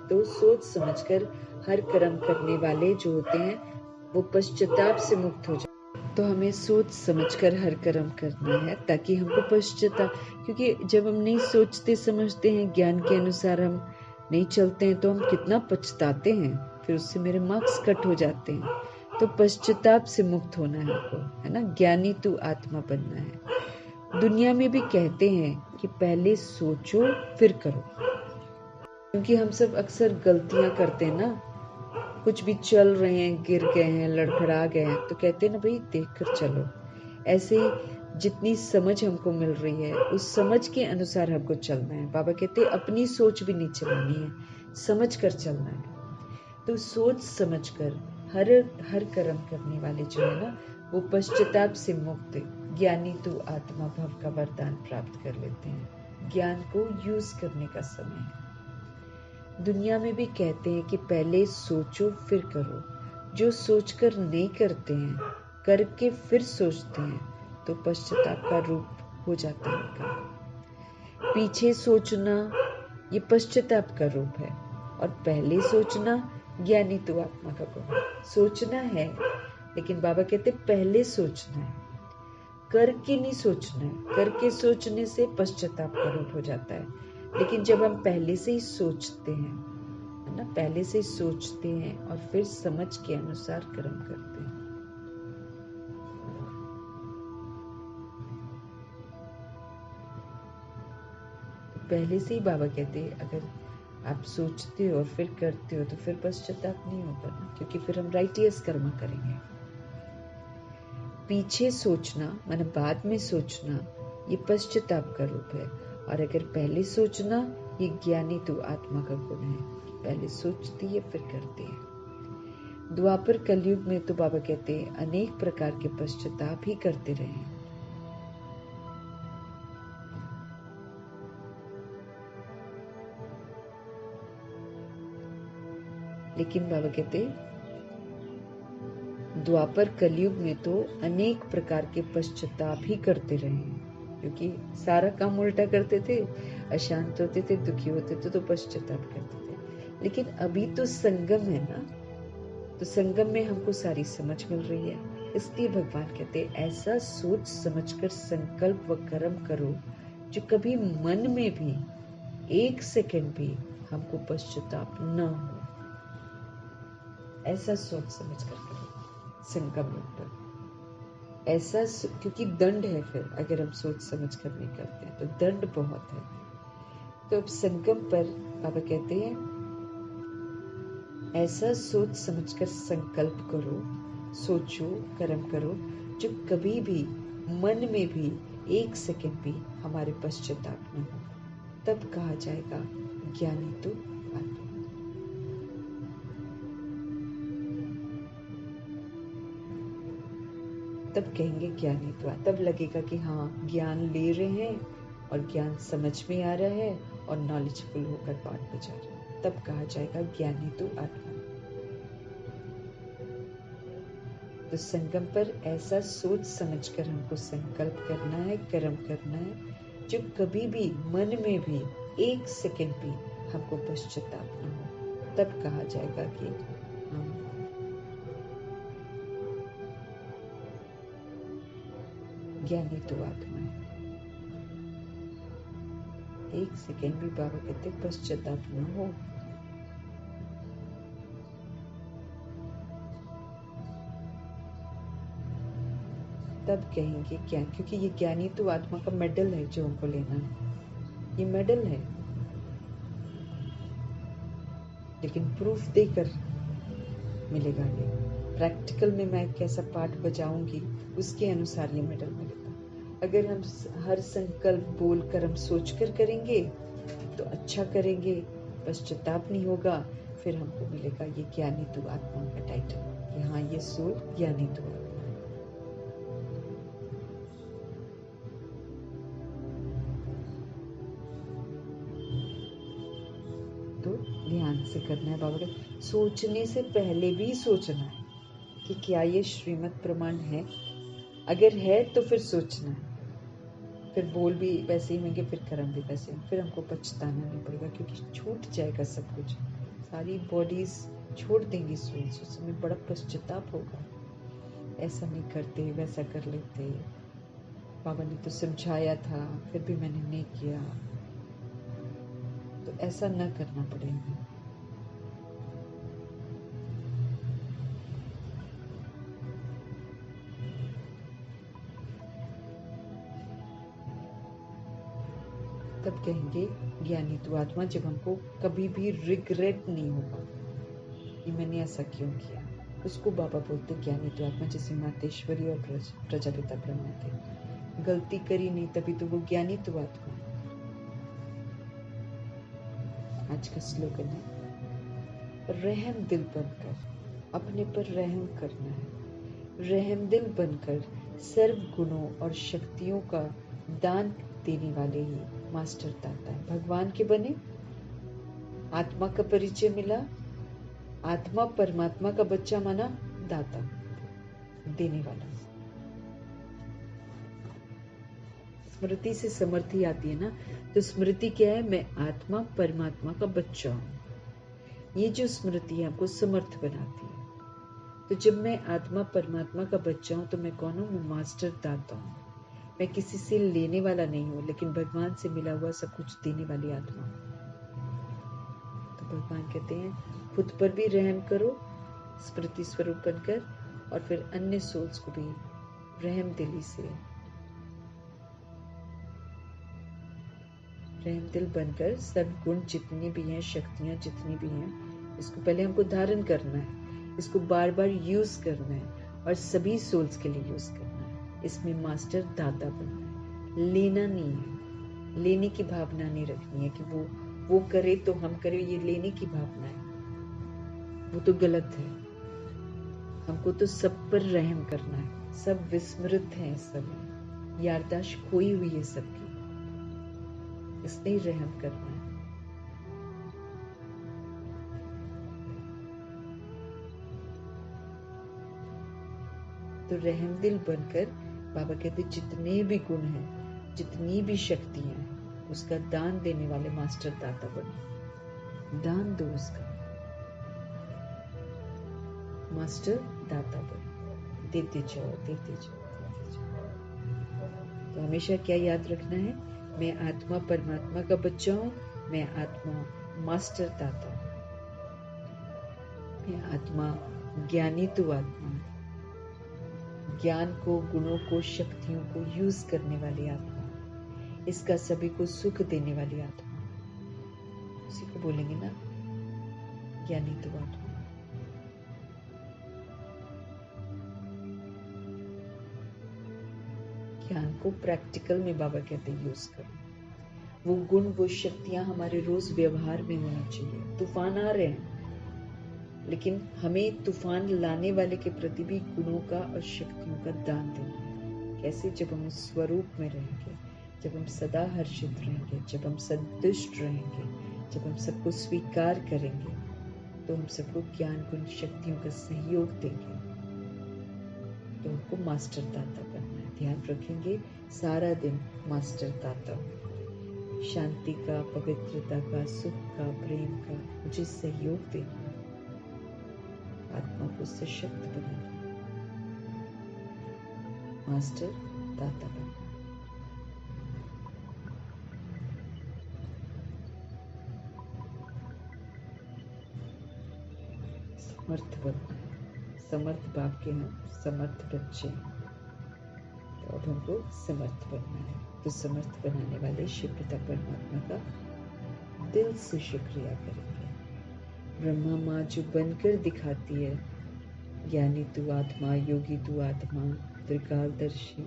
Speaker 1: तो सोच समझकर हर कर्म करने वाले जो होते हैं वो पश्चाताप से मुक्त हो जाए। तो हमें सोच समझकर हर कर्म करना है ताकि हमको पश्चाताप, क्योंकि जब हम नहीं सोचते समझते हैं, ज्ञान के अनुसार हम नहीं चलते हैं, तो हम कितना पछताते हैं, फिर उससे मेरे मार्क्स कट हो जाते हैं। तो पश्चाताप से मुक्त होना है हमको, है ना। ज्ञानी तू आत्मा बनना है। दुनिया में भी कहते हैं कि पहले सोचो फिर करो, क्योंकि हम सब अक्सर गलतियां करते हैं ना। कुछ भी चल रहे हैं, गिर गए हैं, लड़खड़ा गए हैं, तो कहते हैं ना भाई देख कर चलो। ऐसे जितनी समझ हमको मिल रही है उस समझ के अनुसार हमको चलना है। बाबा कहते हैं अपनी सोच भी नहीं चलानी है, समझ कर चलना है। तो सोच समझ कर हर कर्म करने वाले जो है ना, वो पश्चाताप से मुक्त ज्ञानी तो आत्मा भव का वरदान प्राप्त कर लेते हैं। ज्ञान को यूज करने का समय है। दुनिया में भी कहते हैं कि पहले सोचो फिर करो। जो सोचकर नहीं करते हैं, करके फिर सोचते हैं, तो पश्चाताप का रूप हो जाता है उनका। पीछे सोचना ये पश्चाताप का रूप है, और पहले सोचना ज्ञानी तो आत्मा का गुण है। सोचना है, लेकिन बाबा कहते पहले सोचना है, करके नहीं सोचना है। करके सोचने से पश्चाताप का रूप हो जाता है। लेकिन जब हम पहले से ही सोचते हैं, है ना, पहले से ही सोचते हैं और फिर समझ के अनुसार कर्म करते हैं, तो पहले से ही बाबा कहते हैं अगर आप सोचते हो और फिर करते हो तो फिर पश्चाताप नहीं होगा ना, क्योंकि फिर हम राइटियस कर्म करेंगे। पीछे सोचना माने बाद में सोचना, ये पश्चाताप का रूप है। और अगर पहले सोचना, ये ज्ञानी तो आत्मा का गुण है। पहले सोचती है फिर करती है। द्वापर कलयुग में तो बाबा कहते हैं अनेक प्रकार के पश्चाताप ही करते रहे। लेकिन बाबा कहते द्वापर कलयुग में तो अनेक प्रकार के पश्चाताप ही करते रहे हैं, क्योंकि सारा काम उल्टा करते थे, अशांत होते थे, दुखी होते थे, तो पश्चाताप करते थे। लेकिन अभी तो संगम है ना, तो संगम में हमको सारी समझ मिल रही है, इसलिए भगवान कहते हैं ऐसा सोच समझकर संकल्प व कर्म करो जो कभी मन में भी 1 सेकंड भी हमको पश्चाताप न हो। ऐसा सोच समझ कर करो संगम पर। ऐसा क्योंकि दंड है, फिर अगर हम सोच समझ कर नहीं करते हैं तो दंड बहुत है। तो अब संगम पर बाबा कहते हैं ऐसा सोच समझकर संकल्प करो, सोचो, कर्म करो जो कभी भी मन में भी 1 सेकंड भी हमारे पश्चाताप न हो। तब कहा जाएगा ज्ञानी तो आत्मा। तब कहेंगे ज्ञानी तो आत्मा। तब लगेगा कि हाँ ज्ञान ले रहे हैं और ज्ञान समझ में आ रहा है और नॉलेजफुल होकर बात बजा रहे हैं। तब कहा जाएगा ज्ञानी तो आत्मा। तो संगम पर ऐसा सोच समझकर हमको संकल्प करना है, कर्म करना है जो कभी भी मन में भी 1 सेकंड भी हमको पश्चाताप न हो। तब कहा जाएगा कि हम ज्ञानी तो आत्मा है। 1 सेकंड भी बाबा कहते पश्चाताप न हो। तब कहेंगे क्या, क्योंकि ये ज्ञानी तो आत्मा का मेडल है जो हमको लेना है। ये मेडल है, लेकिन प्रूफ देकर मिलेगा। ये प्रैक्टिकल में मैं कैसा पाठ बजाऊंगी उसके अनुसार ये मेडल मिलेगा। अगर हम हर संकल्प बोल कर हम सोच कर करेंगे तो अच्छा करेंगे, पश्चाताप नहीं होगा, फिर हमको मिलेगा ये ज्ञानी तो आत्मा का टाइटल कि हाँ ये सोल ज्ञानी तो आत्मा। तो ध्यान से करना है बाबा का। सोचने से पहले भी सोचना है कि क्या ये श्रीमद् प्रमाण है। अगर है तो फिर सोचना है, फिर बोल भी वैसे ही होंगे, फिर कर्म भी वैसे होंगे, फिर हमको पछताना नहीं पड़ेगा क्योंकि छूट जाएगा सब कुछ। सारी बॉडीज छोड़ देंगी सोल्स, उस समय बड़ा पश्चाताप होगा। ऐसा नहीं करते, वैसा कर लेते, बाबा ने तो समझाया था फिर भी मैंने नहीं किया। तो ऐसा न करना पड़ेगा। तब कहेंगे ज्ञानी तो आत्मा, जब हमको कभी भी रिग्रेट नहीं होगा कि मैंने ऐसा क्यों किया। उसको बाबा बोलते ज्ञानी तो आत्मा। जैसे मातेश्वरी और प्रजापिता ब्रह्मा थे, गलती करी नहीं तभी तो वो ज्ञानी तो आत्मा। आज का स्लोगन है रहम दिल बनकर, अपने पर रहम करना है। रहम दिल बनकर सर्व गुणों और शक्तियों का दान देने वाले ही मास्टर दाता है। भगवान के बने, आत्मा का परिचय मिला, आत्मा परमात्मा का बच्चा माना, दाता देने वाला। स्मृति से समर्थी आती है ना, तो स्मृति क्या है? मैं आत्मा परमात्मा का बच्चा हूं। ये जो स्मृति है हमको समर्थ बनाती है। तो जब मैं आत्मा परमात्मा का बच्चा हूं तो मैं कौन हूं? मैं मास्टर दाता हूं। मैं किसी से लेने वाला नहीं हूं, लेकिन भगवान से मिला हुआ सब कुछ देने वाली आत्मा। तो भगवान कहते हैं खुद पर भी रहम करो स्मृति स्वरूप बनकर, और फिर अन्य सोल्स को भी रहम दिली से, रहम दिल बनकर सब गुण जितने भी हैं, शक्तियां जितनी भी हैं, इसको पहले हमको धारण करना है, इसको बार बार यूज करना है और सभी सोल्स के लिए यूज करना है। इसमें मास्टर दाता बनना है, लेना नहीं है। लेने की भावना नहीं रखनी है कि वो करे तो हम करें, ये लेने की भावना है, वो तो गलत है। हमको तो सब पर रहम करना है। सब विस्मृत हैं इस समय, याददाश्त खोई हुई है सबकी, इसलिए रहम करना है। तो रहम दिल बनकर बाबा कहते जितने भी गुण हैं, जितनी भी शक्तियां हैं, उसका दान देने वाले मास्टर दाता बनो। दान दो उसका, मास्टर दाता बनो, देते जाओ, देते जाओ, देते जाओ। तो हमेशा क्या याद रखना है, मैं आत्मा परमात्मा का बच्चा हूँ, मैं आत्मा मास्टर दाता हूँ, मैं आत्मा ज्ञानी तू आत्मा, ज्ञान को, गुणों को, शक्तियों को यूज करने वाली आत्मा, इसका सभी को सुख देने वाली आत्मा, उसी को बोलेंगे ना ज्ञानी तू आत्मा। ज्ञान को प्रैक्टिकल में बाबा कहते हैं यूज करो, वो गुण, वो शक्तियां हमारे रोज व्यवहार में होनी चाहिए। तूफान आ रहे हैं, लेकिन हमें तूफान लाने वाले के प्रति भी गुणों का और शक्तियों का दान देना है। कैसे? जब हम उस स्वरूप में रहेंगे, जब हम सदा हर्षित रहेंगे, जब हम संतुष्ट रहेंगे, जब हम सबको स्वीकार करेंगे, तो हम सबको ज्ञान, गुण, शक्तियों का सहयोग देंगे। तो हमको मास्टर दाता बनना है। ध्यान रखेंगे सारा दिन मास्टर दाता, शांति का, पवित्रता का, सुख का, प्रेम का मुझे सहयोग देना, आत्मा को सशक्त बनाना, मास्टर दाता बनना। समर्थ बनना है, समर्थ बाप के हम समर्थ बच्चे हैं, तो अब हमको समर्थ बनना है। तो समर्थ बनाने वाले शिव पिता परमात्मा का दिल से शुक्रिया करेंगे। ब्रह्मा माँ जो बनकर दिखाती है, ज्ञानी तू आत्मा, योगी तू आत्मा, त्रिकालदर्शी,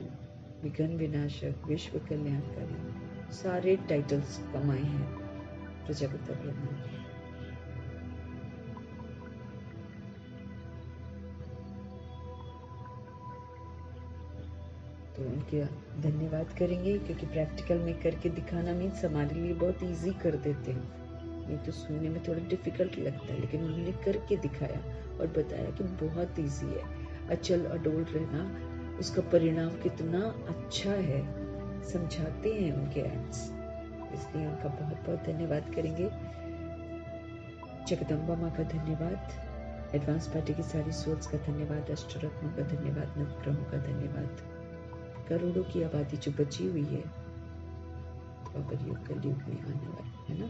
Speaker 1: विघ्न विनाशक, विश्व कल्याणकारी, सारे टाइटल्स कमाए हैं प्रजापिता ब्रह्मा ने। तो उनके धन्यवाद करेंगे, क्योंकि प्रैक्टिकल में करके दिखाना मीन्स हमारे लिए बहुत इजी कर देते हैं। ये तो सुनने में थोड़ा डिफिकल्ट लगता है, लेकिन उन्होंने करके दिखाया और बताया कि बहुत इजी है। अचल अडोल रहना, उसका परिणाम कितना अच्छा है, समझाते हैं उनके एक्ट्स। इसलिए उनका बहुत बहुत धन्यवाद करेंगे। जगदम्बा माँ का धन्यवाद, एडवांस पार्टी की सारी सोल्स का धन्यवाद, अष्टरत्नों का धन्यवाद, नवग्रहों का धन्यवाद, करोड़ों की आबादी जो बची हुई है द्वापर युग कलयुग में आने वाली है ना,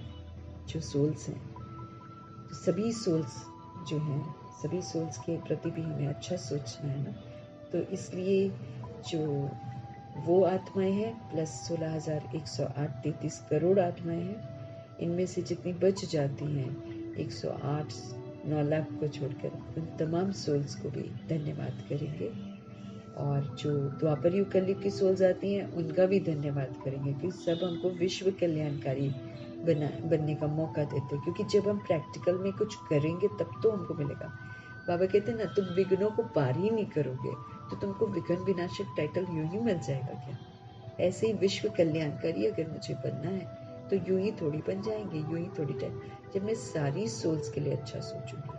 Speaker 1: जो सोल्स हैं, तो सभी सोल्स जो हैं, सभी सोल्स के प्रति भी हमें अच्छा सोचना है ना। तो इसलिए जो वो आत्माएं हैं प्लस 16,108 करोड़ आत्माएं हैं, इनमें से जितनी बच जाती हैं 108 9 लाख को छोड़कर, उन तमाम सोल्स को भी धन्यवाद करेंगे। और जो द्वापर युग कलयुग की सोल्स आती हैं उनका भी धन्यवाद करेंगे, क्योंकि सब हमको विश्व कल्याणकारी बनने का मौका देते हैं। क्योंकि जब हम प्रैक्टिकल में कुछ करेंगे तब तो हमको मिलेगा। बाबा कहते हैं ना, तुम विघ्नों को पार ही नहीं करोगे तो तुमको विघ्न विनाशक टाइटल यूं ही मिल जाएगा क्या? ऐसे ही विश्व कल्याणकारी अगर मुझे बनना है तो यूं ही थोड़ी बन जाएंगे, यूं ही थोड़ी टाइम। जब मैं सारी सोल्स के लिए अच्छा सोचूंगी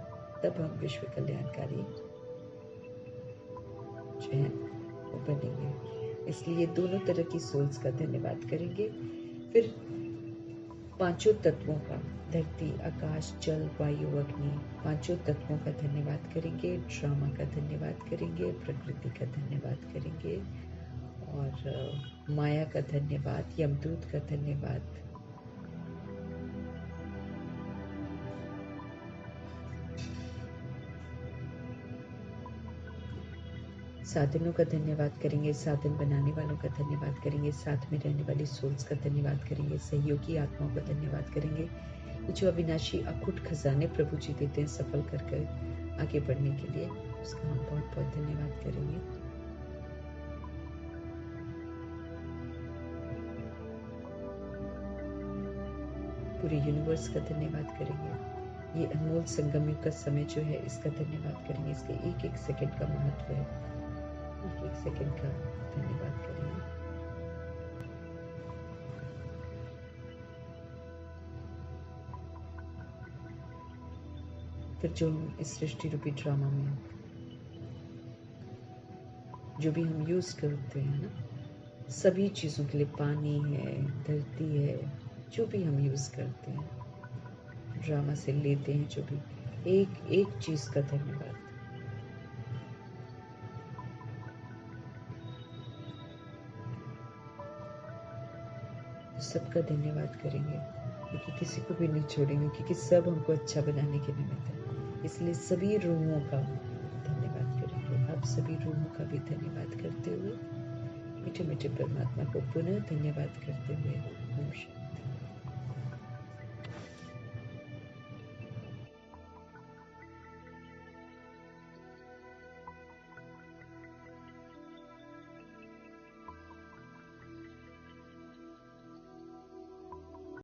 Speaker 1: तब हम विश्व कल्याणकारी जो है वो बनेंगे। इसलिए दोनों तरह की सोल्स का धन्यवाद करेंगे। फिर पांचों तत्वों का, धरती, आकाश, जल, वायु, अग्नि, पांचों तत्वों का धन्यवाद करेंगे। ड्रामा का धन्यवाद करेंगे, प्रकृति का धन्यवाद करेंगे, और माया का धन्यवाद, यमदूत का धन्यवाद, साधनों का धन्यवाद करेंगे, साधन बनाने वालों का धन्यवाद करेंगे, साथ में रहने वाली सोल्स का धन्यवाद करेंगे, सहयोगी आत्माओं का धन्यवाद करेंगे, जो अविनाशी अखुट खजाने प्रभु जी देते हैं सफल कर आगे बढ़ने के लिए, उसका हम बहुत बहुत धन्यवाद करेंगे। पूरे यूनिवर्स का धन्यवाद करेंगे। ये अनमोल संगम युग का समय जो है इसका धन्यवाद करेंगे। इसके एक एक सेकंड का महत्व है, एक एक सेकंड का धन्यवाद करेंगे। फिर जो हम इस सृष्टि रूपी ड्रामा में जो भी हम यूज करते हैं ना, सभी चीजों के लिए, पानी है, धरती है, जो भी हम यूज करते हैं ड्रामा से लेते हैं, जो भी एक एक चीज का धन्यवाद। तो सबका धन्यवाद करेंगे, क्योंकि किसी को भी नहीं छोड़ेंगे, क्योंकि सब हमको अच्छा बनाने के निमित्त है। इसलिए सभी रूहों का धन्यवाद करेंगे। आप सभी रूहों का भी धन्यवाद करते हुए मीठे मीठे परमात्मा को पुनः धन्यवाद करते हुए ओम शांति।